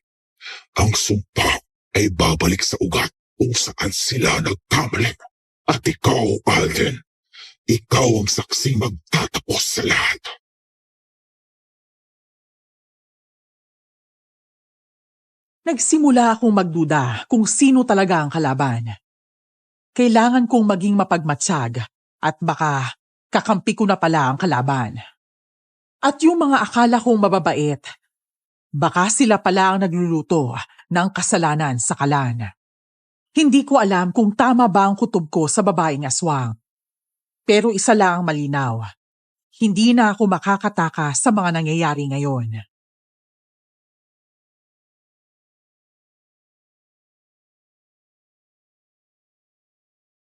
Ang sumpa ay babalik sa ugat kung saan sila nagkamali. At ikaw, Alden, ikaw ang saksing magtatapos sa lahat. Nagsimula akong magduda kung sino talaga ang kalaban. Kailangan kong maging mapagmatsyag at baka kakampi ko na pala ang kalaban. At yung mga akala kong mababait, baka sila pala ang nagluluto ng kasalanan sa kalan. Hindi ko alam kung tama ba ang kutob ko sa babaeng aswang. Pero isa lang ang malinaw. Hindi na ako makakataka sa mga nangyayari ngayon.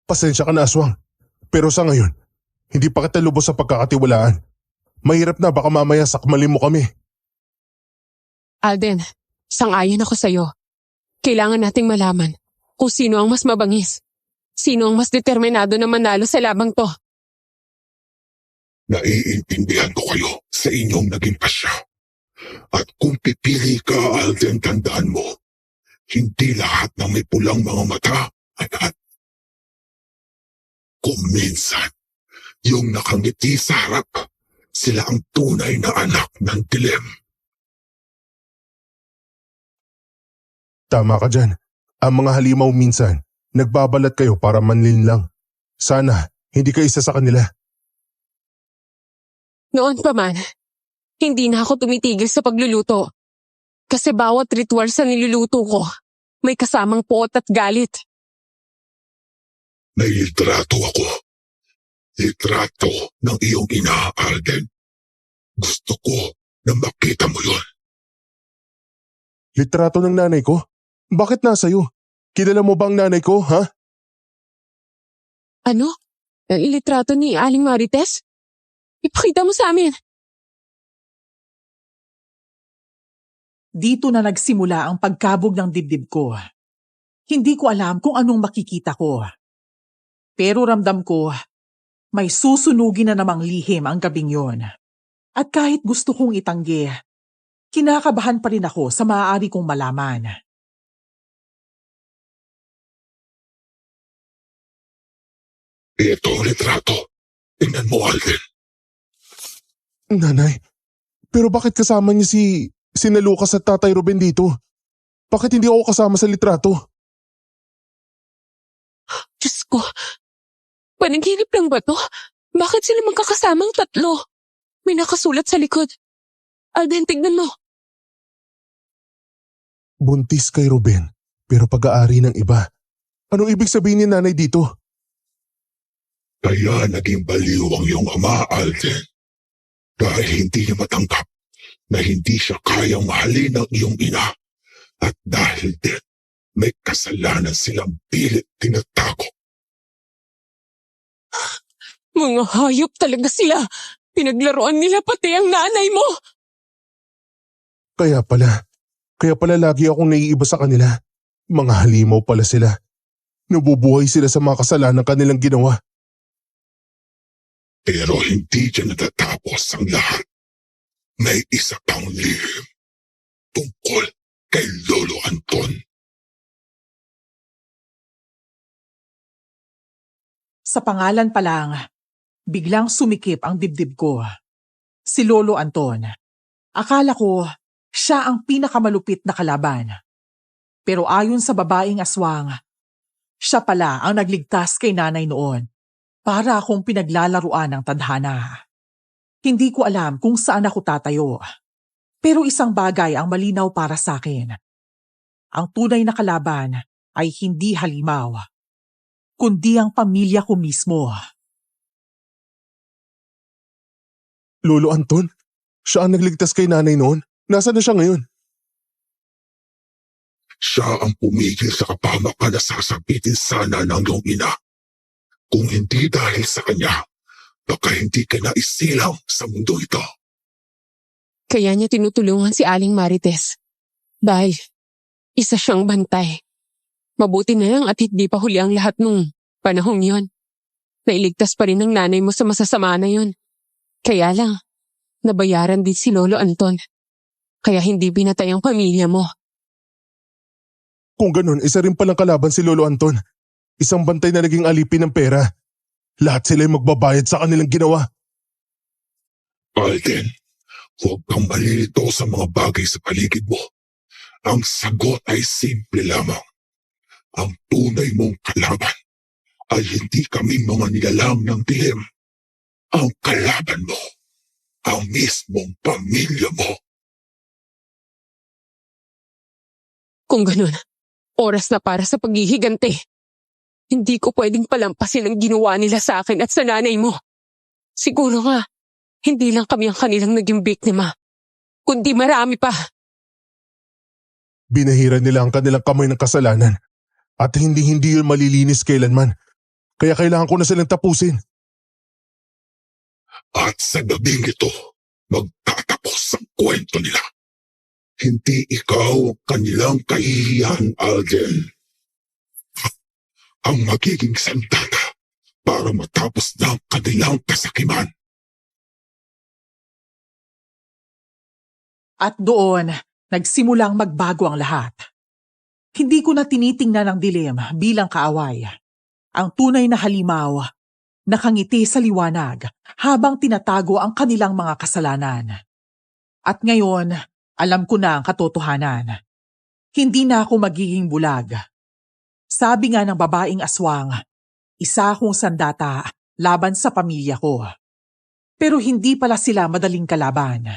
Pasensya ka na, aswang. Pero sa ngayon, hindi pa kita lubos sa pagkakatiwalaan. Mahirap na, baka mamaya sakmalin mo kami. Alden, sang-ayon ako sa'yo. Kailangan nating malaman kung sino ang mas mabangis. Sino ang mas determinado na manalo sa labang to. Naiintindihan ko kayo sa inyong naging pasya. At kung pipili ka, Alden, tandaan mo, hindi lahat ng may pulang mga mata ay at. Kung minsan, yung nakangiti sa harap, sila ang tunay na anak ng dilim. Tama ka dyan. Ang mga halimaw minsan, nagbabalat kayo para manlin lang. Sana, hindi ka isa sa kanila. Noon pa man, hindi na ako tumitigil sa pagluluto. Kasi bawat ritual sa niluluto ko, may kasamang poot at galit. May litrato ako. Litrato ng iyong ina, Alden. Gusto ko na makita mo yon. Litrato ng nanay ko? Bakit nasa'yo? Kilala mo ba ang nanay ko, ha? Ano? Litrato ni Aling Marites? Ipakita mo sa amin. Dito na nagsimula ang pagkabog ng dibdib ko. Hindi ko alam kung anong makikita ko. Pero ramdam ko, may susunugin na namang lihim ang gabing yon. At kahit gusto kong itanggi, kinakabahan pa rin ako sa maaari kong malaman. Ito ang litrato. Tingnan mo, Alden. Nanay, pero bakit kasama niyo si na Lucas at Tatay Ruben dito? Bakit hindi ako kasama sa litrato? Diyos ko, panaginip lang ba to? Bakit sila magkakasamang tatlo? May nakasulat sa likod. Alden, tignan mo. Buntis kay Ruben, pero pag-aari ng iba. Anong ibig sabihin ni nanay dito? Kaya naging baliw ang iyong ama, Alden. Dahil hindi niya matanggap na hindi siya kayang mahalin ng iyong ina. At dahil din, may kasalanan silang pilit tinatago. Mga hayop talaga sila. Pinaglaruan nila pati ang nanay mo. Kaya pala lagi akong naiiba sa kanila. Mga halimaw pala sila. Nabubuhay sila sa mga kasalanan kanilang ginawa. Pero hindi dyan natatapos ang lahat. May isa pang lihim tungkol kay Lolo Anton. Sa pangalan pa lang, biglang sumikip ang dibdib ko. Si Lolo Anton. Akala ko siya ang pinakamalupit na kalaban. Pero ayon sa babaeng aswang, siya pala ang nagligtas kay nanay noon para akong pinaglalaruan ng tadhana. Hindi ko alam kung saan ako tatayo. Pero isang bagay ang malinaw para sa akin. Ang tunay na kalaban ay hindi halimaw, kundi ang pamilya ko mismo. Lolo Anton? Siya ang nagligtas kay nanay noon? Nasaan na siya ngayon? Siya ang pumigil sa kapamakan na sasabitin sana ng iyong ina. Kung hindi dahil sa kanya, baka hindi ka na isilang sa mundo ito. Kaya niya tinutulungan si Aling Marites. Dahil isa siyang bantay. Mabuti na lang at hindi pa huli ang lahat nung panahong yon. Nailigtas pa rin ng nanay mo sa masasama na yon. Kaya lang, nabayaran din si Lolo Anton. Kaya hindi binatay ang pamilya mo. Kung ganun, isa rin palang kalaban si Lolo Anton. Isang bantay na naging alipin ng pera. Lahat sila ay magbabayad sa kanilang ginawa. Alden, huwag kang malilito sa mga bagay sa paligid mo. Ang sagot ay simple lamang. Ang tunay mong kalaban ay hindi kami mga nilalang ng dilim. Ang kalaban mo, ang mismong pamilya mo. Kung ganun, oras na para sa paghihigante. Hindi ko pwedeng palampasin ang ginawa nila sa akin at sa nanay mo. Siguro nga, hindi lang kami ang kanilang naging biktima, kundi marami pa. Binahiran nila ang kanilang kamay ng kasalanan. At hindi yun malilinis kailanman. Kaya kailangan ko na silang tapusin. At sa gabing ito, magtatapos ang kwento nila. Hindi ikaw ang kanilang kahihiyan, Alden. Ang magiging sandata para matapos na ang kanilang kasakiman. At doon, nagsimulang magbago ang lahat. Hindi ko na tinitingnan ang dilim bilang kaaway. Ang tunay na halimaw, nakangiti sa liwanag habang tinatago ang kanilang mga kasalanan. At ngayon, alam ko na ang katotohanan. Hindi na ako magiging bulag. Sabi nga ng babaeng aswang, isa akong sandata laban sa pamilya ko. Pero hindi pala sila madaling kalaban.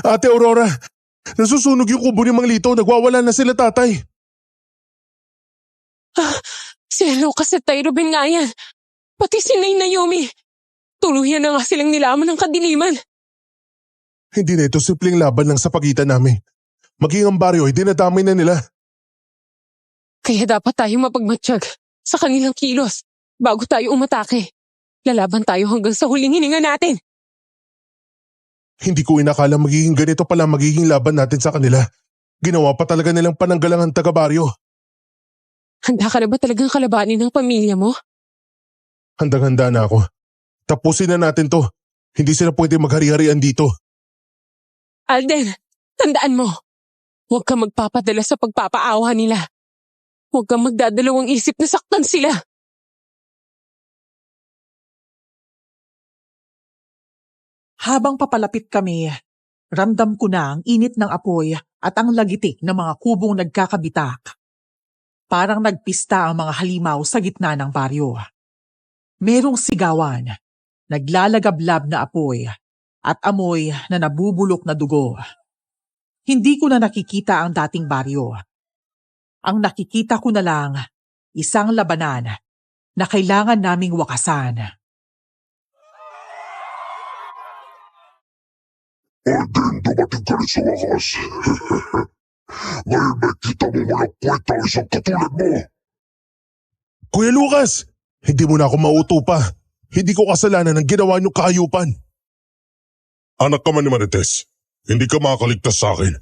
Ate Aurora, nasusunog yung kubo ni Mang Lito. Nagwawala na sila, tatay. Sila Lucas at Tay Ruben nga yan. Pati si Nay Naomi. Tuluyan na nga silang nilaman ng kadiliman. Hindi na ito simpleng laban lang sa pagitan namin. Maging ang baryo ay dinadamay na nila. Kaya dapat tayong mapagmatsyag sa kanilang kilos bago tayo umatake. Lalaban tayo hanggang sa huling hininga natin. Hindi ko inakala magiging ganito pala magiging laban natin sa kanila. Ginawa pa talaga nilang pananggalang ang taga-baryo. Handa ka na ba talagang kalabanin ng pamilya mo? Handang-handa na ako. Tapusin na natin to. Hindi sila pwede maghari-harian dito. Alden, tandaan mo. Huwag kang magpapadala sa pagpapaawa nila. Huwag kang magdadalawang isip na saktan sila. Habang papalapit kami, ramdam ko na ang init ng apoy at ang lagitik ng mga kubong nagkakabitak. Parang nagpista ang mga halimaw sa gitna ng baryo. Merong sigawan, naglalagablab na apoy, at amoy na nabubulok na dugo. Hindi ko na nakikita ang dating baryo. Ang nakikita ko na lang, isang labanan na kailangan naming wakasan. Alden, dumating ka rin sa wakas. Ngayon may kita mo walang kwenta ang isang katulad mo. Kuya Lucas, hindi mo na ako mauto pa. Hindi ko kasalanan ng ginawa niyong kahayupan. Anak ka man ni Marites, hindi ka makakaligtas sa akin.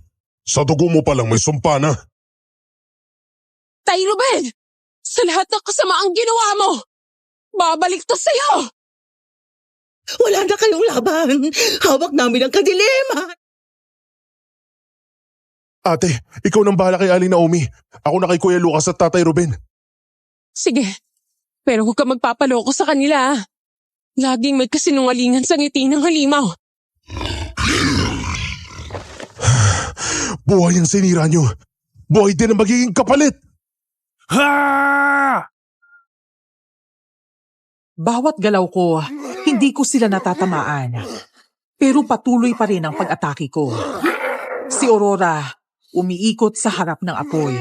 Sa dugo mo palang may sumpa na. Tay Ruben! Sa lahat ng kasamaang ginawa mo, babalik to sa'yo! Wala na kayong laban. Hawak namin ang kadiliman. Ate, ikaw nang bahala kay Aling Naomi. Ako na kay Kuya Lucas at Tatay Ruben. Sige, pero huwag ka magpapaloko sa kanila. Laging may kasinungalingan sa ngiti ng halimaw. Buhay ang sinira niyo. Buhay din ang magiging kapalit. Ha! Bawat galaw ko, hindi ko sila natatamaan. Pero patuloy pa rin ang pag-atake ko. Si Aurora, umiikot sa harap ng apoy.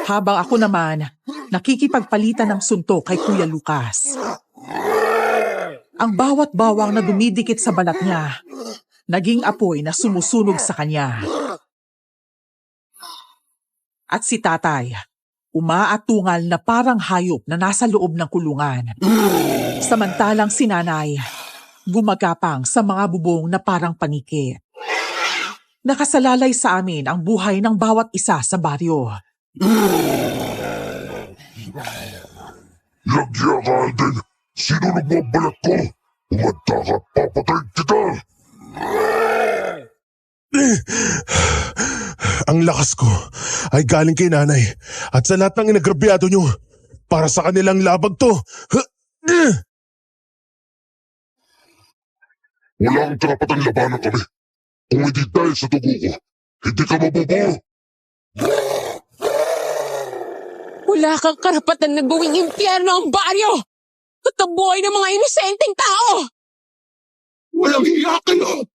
Habang ako naman, nakikipagpalitan ng suntok kay Kuya Lucas. Ang bawat bawang na dumidikit sa balat niya, naging apoy na sumusunog sa kanya. At si Tatay, umaatungal na parang hayop na nasa loob ng kulungan. Samantalang si Nanay, gumagapang sa mga bubong na parang paniki. Nakasalalay sa amin ang buhay ng bawat isa sa baryo. Lagya ka, Alden. Sinunog mo ang balat ko. Umanta ka at papatayin kita. Ang lakas ko ay galing kay Nanay at sa lahat ng inagrabyado niyo. Para sa kanilang labag to. Wala kang karapatang labanan kami. Kung hindi dahil sa dugo ko, hindi ka mabubuo. Wala kang karapatan na gawing impyerno ang baryo at ang buhay ng mga inosenteng tao! Walang hiya kayo!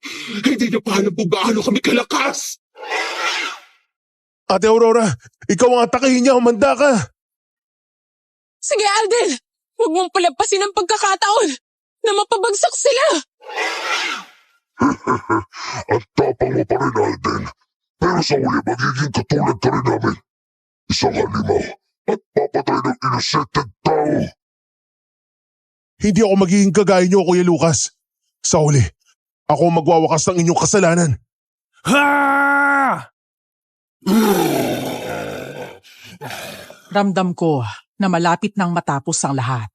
Hindi niyo pa alam kung gaano kami kalakas! Ate Aurora, ikaw ang atakihin niya, umanda ka. Sige Alden, huwag mong palampasin ang pagkakataon na mapabagsak sila! At tapang mo pa rin, Alden. Pero sa huli, magiging katulad ka rin namin. Isang halimaw at papatay ng inosenteng tao. Hindi ako magiging kagaya niyo, Kuya Lucas. Sa huli, ako ang magwawakas ng inyong kasalanan. Ha! Ramdam ko na malapit nang matapos ang lahat.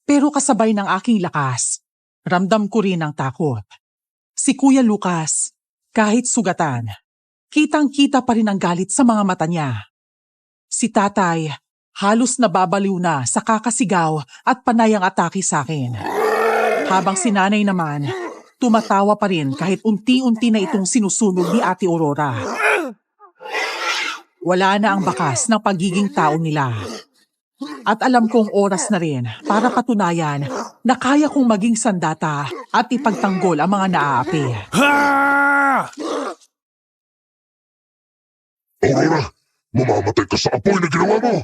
Pero kasabay ng aking lakas, ramdam ko rin ang takot. Si Kuya Lucas, kahit sugatan, kitang-kita pa rin ang galit sa mga mata niya. Si Tatay, halos nababaliw na sa kakasigaw at panayang atake sa akin. Habang si Nanay naman, tumatawa pa rin kahit unti-unti na itong sinusunog ni Ate Aurora. Wala na ang bakas ng pagiging tao nila. At alam kong oras na rin para patunayan na kaya kong maging sandata at ipagtanggol ang mga naaapi. Aurora, mamamatay ka sa apoy na ginawa mo.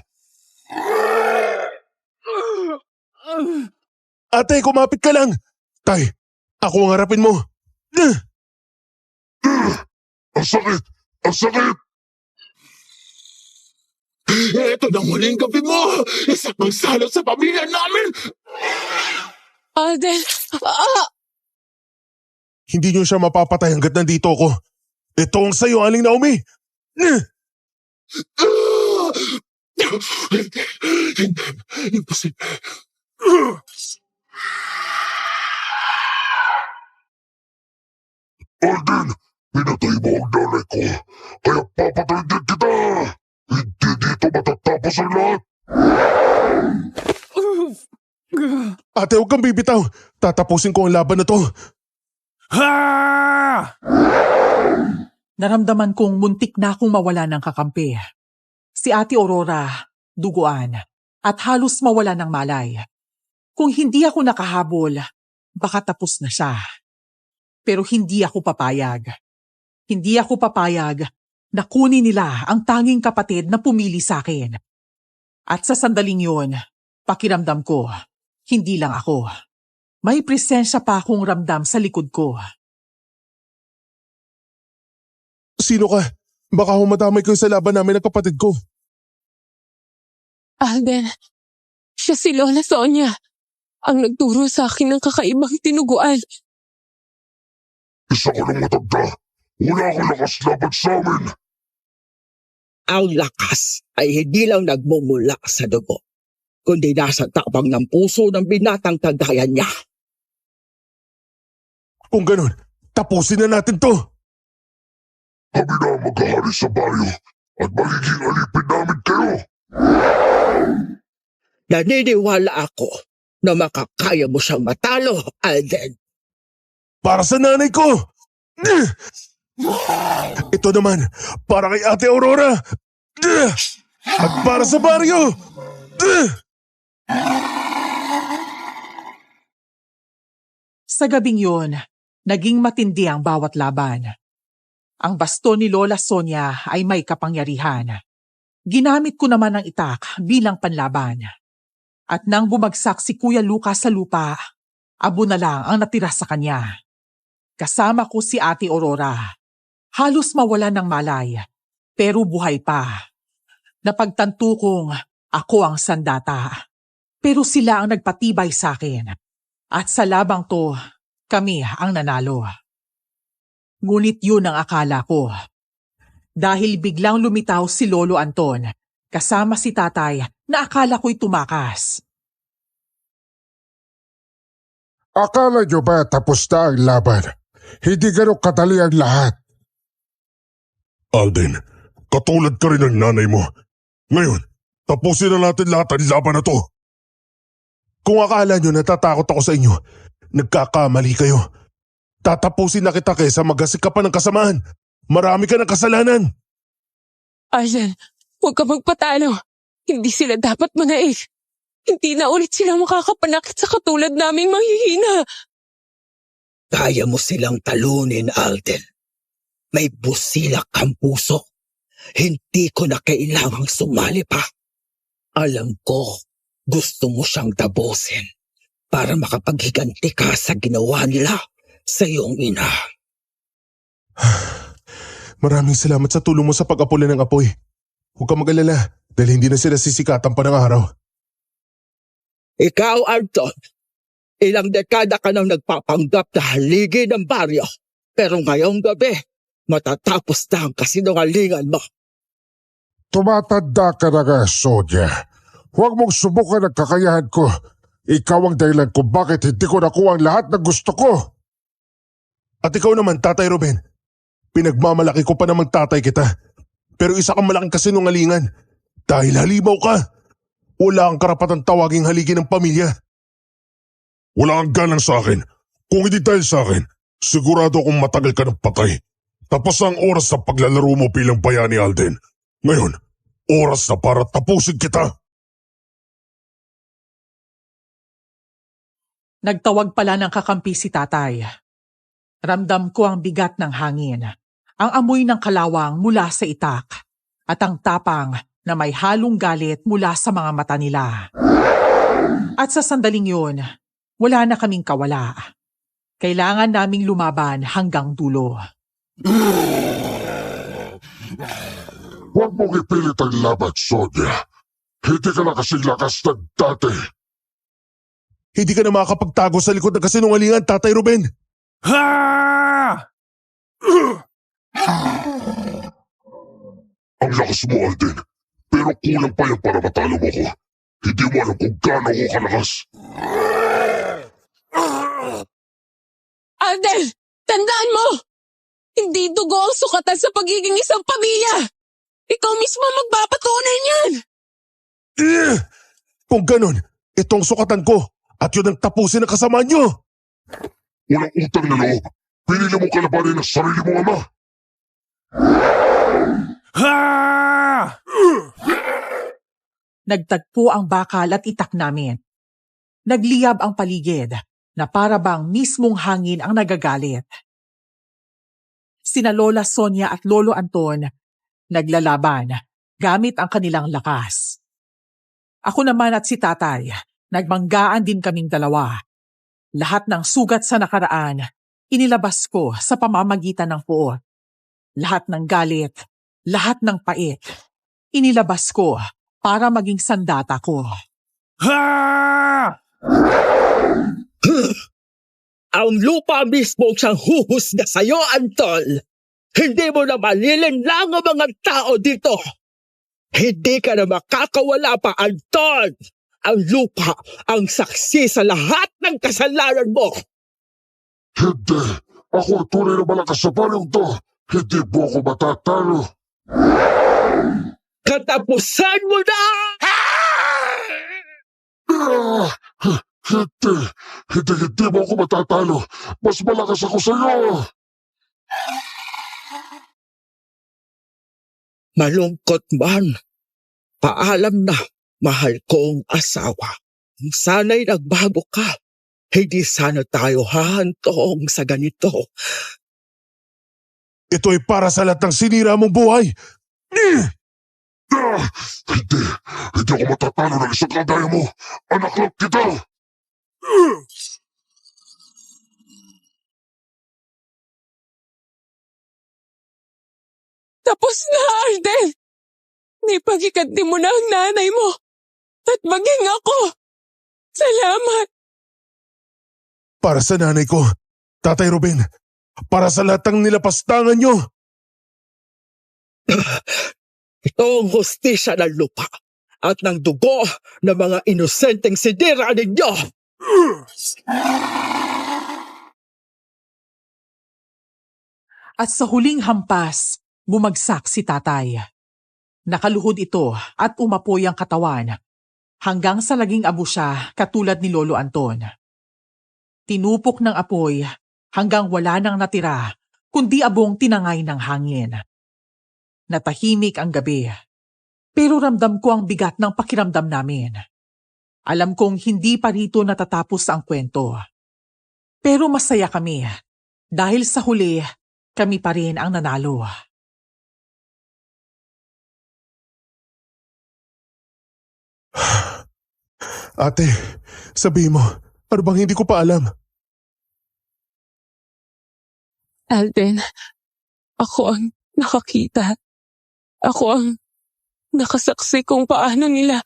Ate, kumapit ka lang. Tay, ako ang harapin mo. Ang sakit! Ang sakit! Ito na muling gabi mo! Isa pang salot sa pamilya namin! Alden, Hindi niyo siya mapapatay hanggat nandito ako. Ito ang sayo, Aling Naomi. Imposible. Alden, pinatay mo ang nanay ko. Kaya papatayin din kita! Hindi dito matatapos ang lahat! Ate, huwag kang bibitaw. Tatapusin ko ang laban na to. Ha! Naramdaman kong muntik na akong mawala ng kakampi. Si Ate Aurora, duguan, at halos mawala ng malay. Kung hindi ako nakahabol, baka tapos na siya. Pero hindi ako papayag. Hindi ako papayag na kunin nila ang tanging kapatid na pumili sa akin. At sa sandaling yun, pakiramdam ko, hindi lang ako. May presensya pa akong ramdam sa likod ko. Sino ka? Baka humadamay kayo sa laban namin ng kapatid ko. Alden, siya si Lola Sonia, ang nagturo sa akin ng kakaibang tinuguan. Isa ka ng matanda. Wala kang lakas laban sa amin. Ang lakas ay hindi lang nagmumula sa dugo, kundi nasa tabang ng puso ng binatang kagaya niya. Kung ganun, tapusin na natin to. Kami na ang maghahari sa baryo at magiging alipin namin kayo. Naniniwala ako na makakaya mo siyang matalo, Alden. Para sa nanay ko! Ito naman, para kay Ate Aurora! At para sa baryo! Sa gabing yun, naging matindi ang bawat laban. Ang baston ni Lola Sonia ay may kapangyarihan. Ginamit ko naman ang itak bilang panlaban. At nang bumagsak si Kuya Lucas sa lupa, abo na lang ang natira sa kanya. Kasama ko si Ate Aurora. Halos mawala ng malay, pero buhay pa. Napagtanto kong ako ang sandata. Pero sila ang nagpatibay sa akin. At sa labang to, kami ang nanalo. Ngunit yun ang akala ko. Dahil biglang lumitaw si Lolo Anton, kasama si tatay na akala ko'y tumakas. Akala nyo ba tapos na ang laban? Hindi ganun kadali ang lahat. Alden, katulad ka rin ng nanay mo. Ngayon, tapusin na natin lahat ang laban na to. Kung akala nyo natatakot ako sa inyo, nagkakamali kayo. Tatapusin na kita kaysa magasik ka pa ng kasamaan. Marami ka ng kasalanan. Alden, huwag ka magpatalo. Hindi sila dapat manaig. Hindi na ulit sila makakapanakit sa katulad naming mahihina. Kaya mo silang talunin, Alden. May busilak kang puso. Hindi ko na kailangang sumali pa. Alam ko, gusto mo siyang tapusin para makapaghiganti ka sa ginawa nila sa iyong ina. Maraming salamat sa tulong mo sa pag-apula ng apoy. Huwag ka mag-alala dahil hindi na sila sisikatan pa ng araw. Ikaw, Anton, ilang dekada ka nang nagpapanggap na haligi ng baryo. Pero ngayong gabi, matatapos na ang kasinungalingan mo. Tumatanda ka na nga, Sonia. Huwag mong subukan ang kakayahan ko. Ikaw ang dahilan kung bakit hindi ko nakuha ang lahat ng gusto ko. At ikaw naman, Tatay Ruben. Pinagmamalaki ko pa namang tatay kita. Pero isa kang malaking kasinungalingan. Dahil halimaw ka. Wala kang karapatang tawaging haligi ng pamilya. Wala kang galang sa akin. Kung hindi dahil sa akin, sigurado akong matagal ka ng patay. Tapos ang oras sa paglalaro mo bilang bayani, Alden. Ngayon, oras na para tapusin kita. Nagtawag pala ng kakampi si tatay. Ramdam ko ang bigat ng hangin, ang amoy ng kalawang mula sa itak, at ang tapang na may halong galit mula sa mga mata nila. At sa sandaling yun, wala na kaming kawala. Kailangan naming lumaban hanggang dulo. Huwag mong ipilit ang laban, Sonia. Hindi ka na kasing lakas ng dati. Hindi ka na makakapagtago sa likod ng kasinungalingan, Tatay Ruben. Ang lakas mo, Alden. Pero kulang pa yan para matalo mo ko. Hindi mo alam kung gaano ko kalakas. Alden, tandaan mo! Hindi dugo ang sukatan sa pagiging isang pamilya! Ikaw mismo magpapatunay niyan! Kung ganun, itong sukatan ko at yun ang tapusin ng kasama nyo. Walang utang na loob. Pinili mong kalabanin ang sarili mong ama. Nagtagpo ang bakal at itak namin. Nagliyab ang paligid na para bang mismong hangin ang nagagalit. sina Lola Sonia at Lolo Anton naglalaban gamit ang kanilang lakas. Ako naman at si tatay, nagmanggaan din kaming dalawa. Lahat ng sugat sa nakaraan, inilabas ko sa pamamagitan ng puot. Lahat ng galit, lahat ng pait, inilabas ko para maging sandata ko. Ang lupa mismo siyang huhusga sa'yo, Antol. Hindi mo na malilinlang ang mga tao dito. Hindi ka na makakawala pa, Antol. Ang lupa ang saksi sa lahat ng kasalanan mo. Hindi! Ako ang tunay na malakas sa balyong to! Hindi po ako matatalo! Katapusan mo na! Hindi! Hindi mo ako matatalo! Mas malakas ako sa'yo! Malungkot man. Paalam na, mahal kong asawa. Sana'y nagbago ka. Hindi sana tayo hahantong sa ganito. Ito ay para sa lahat ng sinira mong buhay. Hindi! Hindi ako matatalo ng isang kagaya mo! Anak lang kita! Tapos na, Alden! Naipagiganti mo na ang nanay mo at maging ako. Salamat! Para sa nanay ko, Tatay Ruben, para sa lahat ng nilapastangan nyo. Ito ang hustisya ng lupa at ng dugo ng mga inosenteng sidira ninyo. At sa huling hampas, bumagsak si tatay. Nakaluhod ito at umapoy ang katawan hanggang sa laging abo siya katulad ni Lolo Anton. Tinupok ng apoy hanggang wala nang natira kundi abong tinangay ng hangin. Natahimik ang gabi, pero ramdam ko ang bigat ng pakiramdam namin. Alam kong hindi pa rito natatapos ang kwento. Pero masaya kami dahil sa huli kami pa rin ang nanalo. Ate, sabihin mo, ano bang hindi ko pa alam? Alden, ako ang nakakita. Ako ang nakasaksi kung paano nila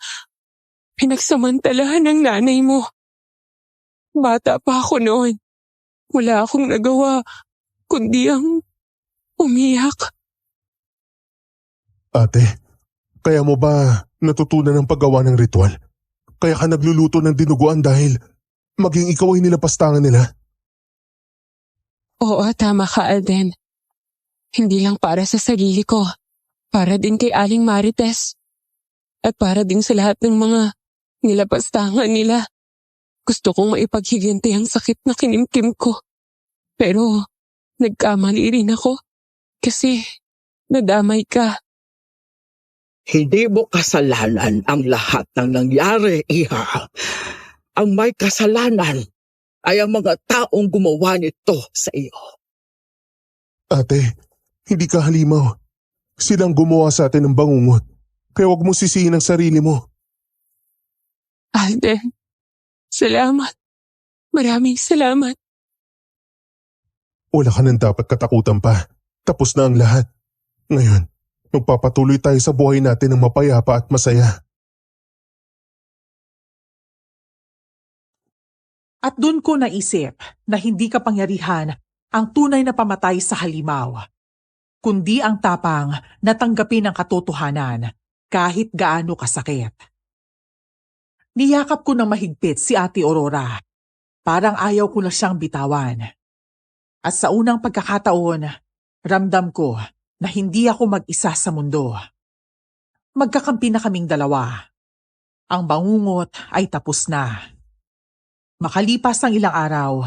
pinagsamantalahan ng nanay mo. Bata pa ako noon. Wala akong nagawa kundi ang umiyak. Ate, kaya mo ba natutunan ang paggawa ng ritual? Kaya ka nagluluto ng dinuguan dahil maging ikaw ay nilapastangan nila? Oo, tama ka, Alden. Hindi lang para sa sarili ko. Para din kay Aling Marites. At para din sa lahat ng mga nilapastangan nila. Gusto kong maipaghiganti ang sakit na kinimkim ko. Pero nagkamali rin ako. Kasi nadamay ka. Hindi mo kasalanan ang lahat ng nangyari, Iha. Ang may kasalanan ay ang mga taong gumawa nito sa iyo. Ate, hindi ka halimaw. Silang gumawa sa atin ng bangungot. Kaya huwag mo sisihin ang sarili mo. Alden, salamat. Maraming salamat. Wala ka nang dapat katakutan pa. Tapos na ang lahat. Ngayon, magpapatuloy tayo sa buhay natin ng mapayapa at masaya. At doon ko naisip na hindi kapangyarihan ang tunay na pamatay sa halimaw, kundi ang tapang na tanggapin ang katotohanan kahit gaano kasakit. Niyakap ko ng mahigpit si Ate Aurora. Parang ayaw ko na siyang bitawan. At sa unang pagkakataon, ramdam ko na hindi ako mag-isa sa mundo. Magkakampi na kaming dalawa. Ang bangungot ay tapos na. Makalipas ang ilang araw,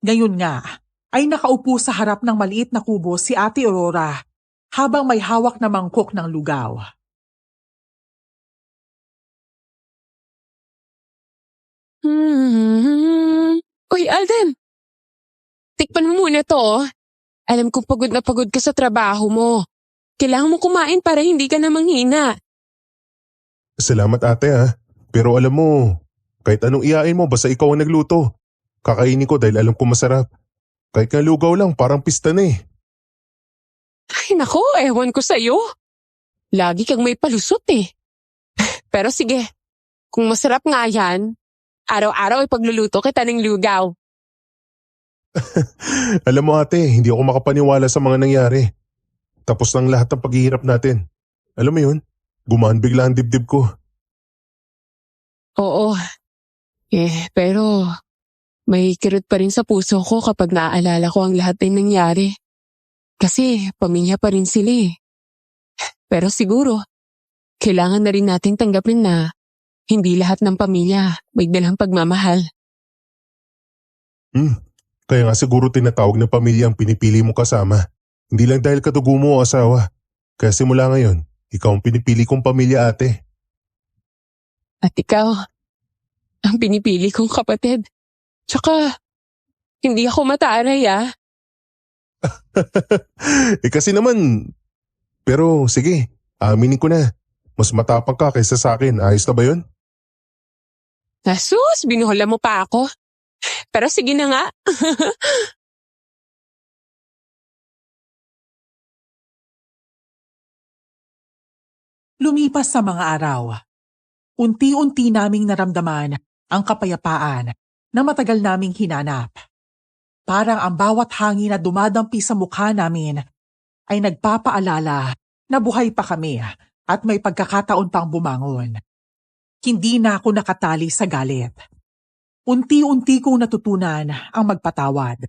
ngayon nga ay nakaupo sa harap ng maliit na kubo si Ate Aurora habang may hawak na mangkok ng lugaw. Uy, Alden! Tikpan mo muna to. Alam kong pagod na pagod ka sa trabaho mo. Kailangan mo kumain para hindi ka na manghina. Salamat ate ha. Pero alam mo, kahit anong iyain mo basta ikaw ang nagluto. Kakainin ko dahil alam ko masarap. Kahit nga lugaw lang, parang pista na eh. Ay nako, ewan ko sa'yo. Lagi kang may palusot eh. Pero sige, kung masarap nga yan, araw-araw ipagluluto kita ng lugaw. Alam mo ate, hindi ako makapaniwala sa mga nangyari. Tapos ng lahat ng paghihirap natin. Alam mo yun, gumaan bigla ang dibdib ko. Oo. Pero may kirot pa rin sa puso ko kapag naaalala ko ang lahat ng nangyari. Kasi pamilya pa rin sila eh. Pero siguro, kailangan na rin nating tanggapin na hindi lahat ng pamilya may dalang pagmamahal. Kaya nga siguro tinatawag na pamilya ang pinipili mo kasama. Hindi lang dahil kadugo mo o asawa. Kaya simula ngayon, ikaw ang pinipili kong pamilya ate. At ikaw, ang pinipili kong kapatid. Tsaka, hindi ako mataaray ah. Kasi naman, pero sige, aminin ko na. Mas matapang ka kaysa sa akin, ayos na ba yun? Asus, binuhala mo pa ako. Pero sige na nga. Lumipas sa mga araw. Unti-unti naming naramdaman ang kapayapaan na matagal naming hinanap. Parang ang bawat hangin na dumadampi sa mukha namin ay nagpapaalala na buhay pa kami at may pagkakataon pang bumangon. Hindi na ako nakatali sa galit. Unti-unti kong natutunan ang magpatawad.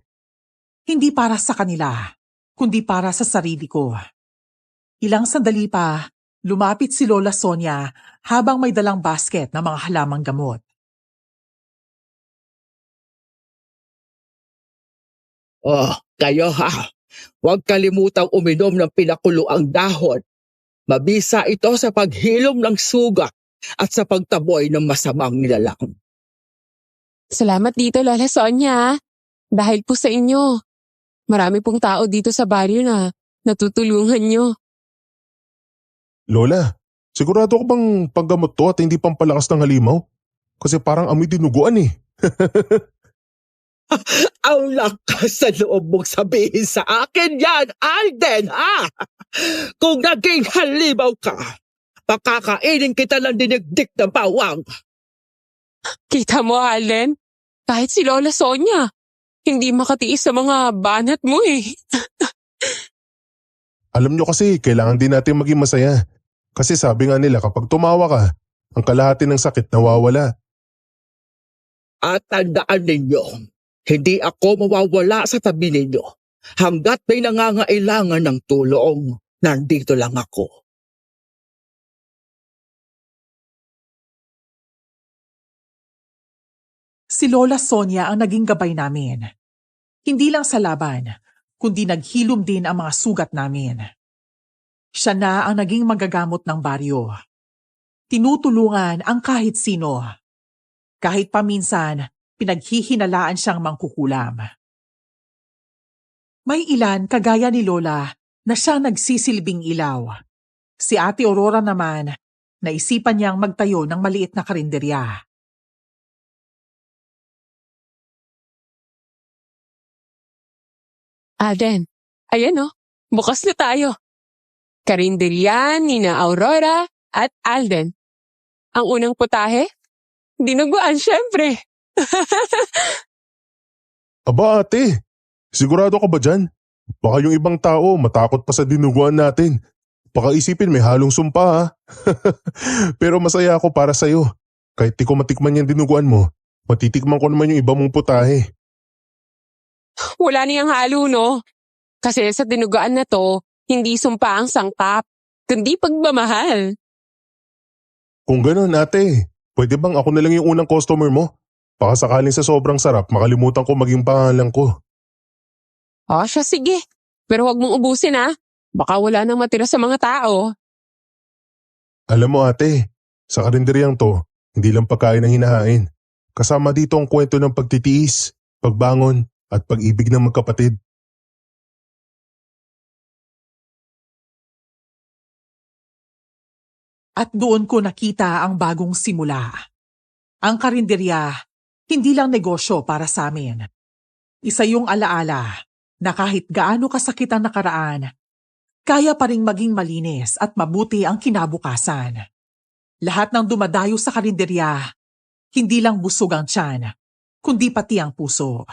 Hindi para sa kanila, kundi para sa sarili ko. Ilang sandali pa, lumapit si Lola Sonia habang may dalang basket ng mga halamang gamot. Oh, kayo ha. Huwag kalimutang uminom ng pinakuloang dahon. Mabisa ito sa paghilom ng sugat at sa pagtaboy ng masamang nilalang. Salamat dito, Lola Sonia. Dahil po sa inyo, marami pong tao dito sa baryo na natutulungan nyo. Lola, sigurado ko bang panggamot to at hindi pampalakas ng halimaw? Kasi parang amoy dinuguan eh. Ang lakas sa loob mong sabihin sa akin yan, Alden, ha? Kung naging halimaw ka, pakakainin kita ng dinigdik na bawang. Kita mo, Alden? Kahit si Lola Sonia, hindi makatiis sa mga banat mo eh. Alam nyo kasi, kailangan din natin maging masaya. Kasi sabi nga nila kapag tumawa ka, ang kalahati ng sakit nawawala. At tandaan ninyo, hindi ako mawawala sa tabi ninyo. Hanggat may nangangailangan ng tulong, nandito lang ako. Si Lola Sonia ang naging gabay namin. Hindi lang sa laban, kundi naghilom din ang mga sugat namin. Siya na ang naging magagamot ng baryo. Tinutulungan ang kahit sino. Kahit paminsan, pinaghihinalaan siyang mangkukulam. May ilan kagaya ni Lola na siyang nagsisilbing ilaw. Si Ate Aurora naman, naisipan niyang magtayo ng maliit na karinderya. Alden, ayan oh, bukas na tayo. Karinderya, Nina Aurora at Alden. Ang unang putahe? Dinuguan syempre. Aba ate, sigurado ka ba dyan? Baka yung ibang tao matakot pa sa dinuguan natin. Baka isipin may halong sumpa ha. Pero masaya ako para sa'yo. Kahit di ko matikman yung dinuguan mo, matitikman ko naman yung iba mong putahe. Wala niyang halo no? Kasi sa dinuguan na to, hindi sumpa ang sangkap, kundi pagmamahal. Kung ganun ate, pwede bang ako na lang yung unang customer mo? Baka sakaling sa sobrang sarap makalimutan ko maging pangalan ko. O siya sige, pero wag mong ubusin ha. Baka wala nang matira sa mga tao. Alam mo ate, sa karinderyang to, hindi lang pagkain ang hinahain. Kasama dito ang kwento ng pagtitiis, pagbangon, at pag-ibig ng magkapatid. At doon ko nakita ang bagong simula. Ang karinderya, hindi lang negosyo para sa amin. Isa yung alaala na kahit gaano kasakit ang nakaraan, kaya pa ring maging malinis at mabuti ang kinabukasan. Lahat ng dumadayo sa karinderya, hindi lang busog ang tiyan, kundi pati ang puso.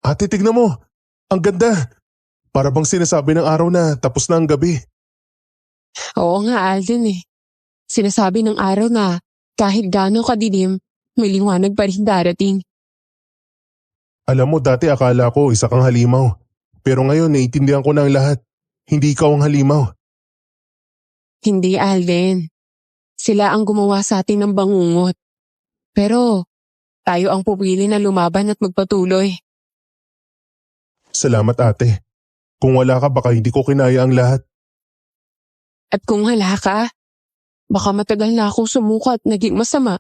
Ate, tignan mo. Ang ganda. Para bang sinasabi ng araw na tapos na ang gabi. Oo nga, Alden eh. Sinasabi ng araw na kahit gaano kadilim, may liwanag pa rin darating. Alam mo, dati akala ko isa kang halimaw. Pero ngayon naiintindihan ko na ang lahat. Hindi ikaw ang halimaw. Hindi, Alden. Sila ang gumawa sa atin ng bangungot. Pero tayo ang pupili na lumaban at magpatuloy. Salamat, ate. Kung wala ka, baka hindi ko kinaya ang lahat. At kung wala ka, baka matagal na akong sumuka at naging masama.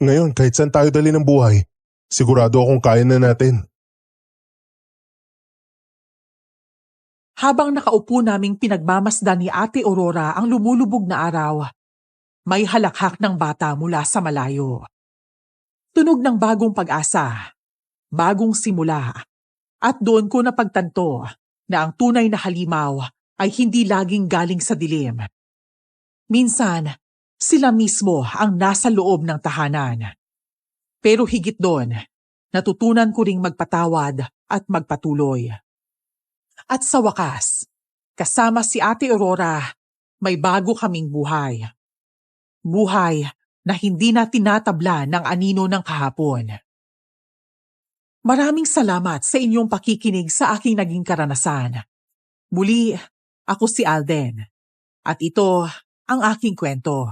Ngayon, kahit saan tayo dali ng buhay, sigurado akong kaya na natin. Habang nakaupo naming pinagmamasdan ni Ate Aurora ang lumulubog na araw, may halakhak ng bata mula sa malayo. Tunog ng bagong pag-asa, bagong simula, at doon ko napagtanto na ang tunay na halimaw ay hindi laging galing sa dilim. Minsan, sila mismo ang nasa loob ng tahanan. Pero higit doon, natutunan ko ring magpatawad at magpatuloy. At sa wakas, kasama si Ate Aurora, may bago kaming buhay. Buhay na hindi na tinatabla ng anino ng kahapon. Maraming salamat sa inyong pakikinig sa aking naging karanasan. Muli, ako si Alden. At ito ang aking kwento.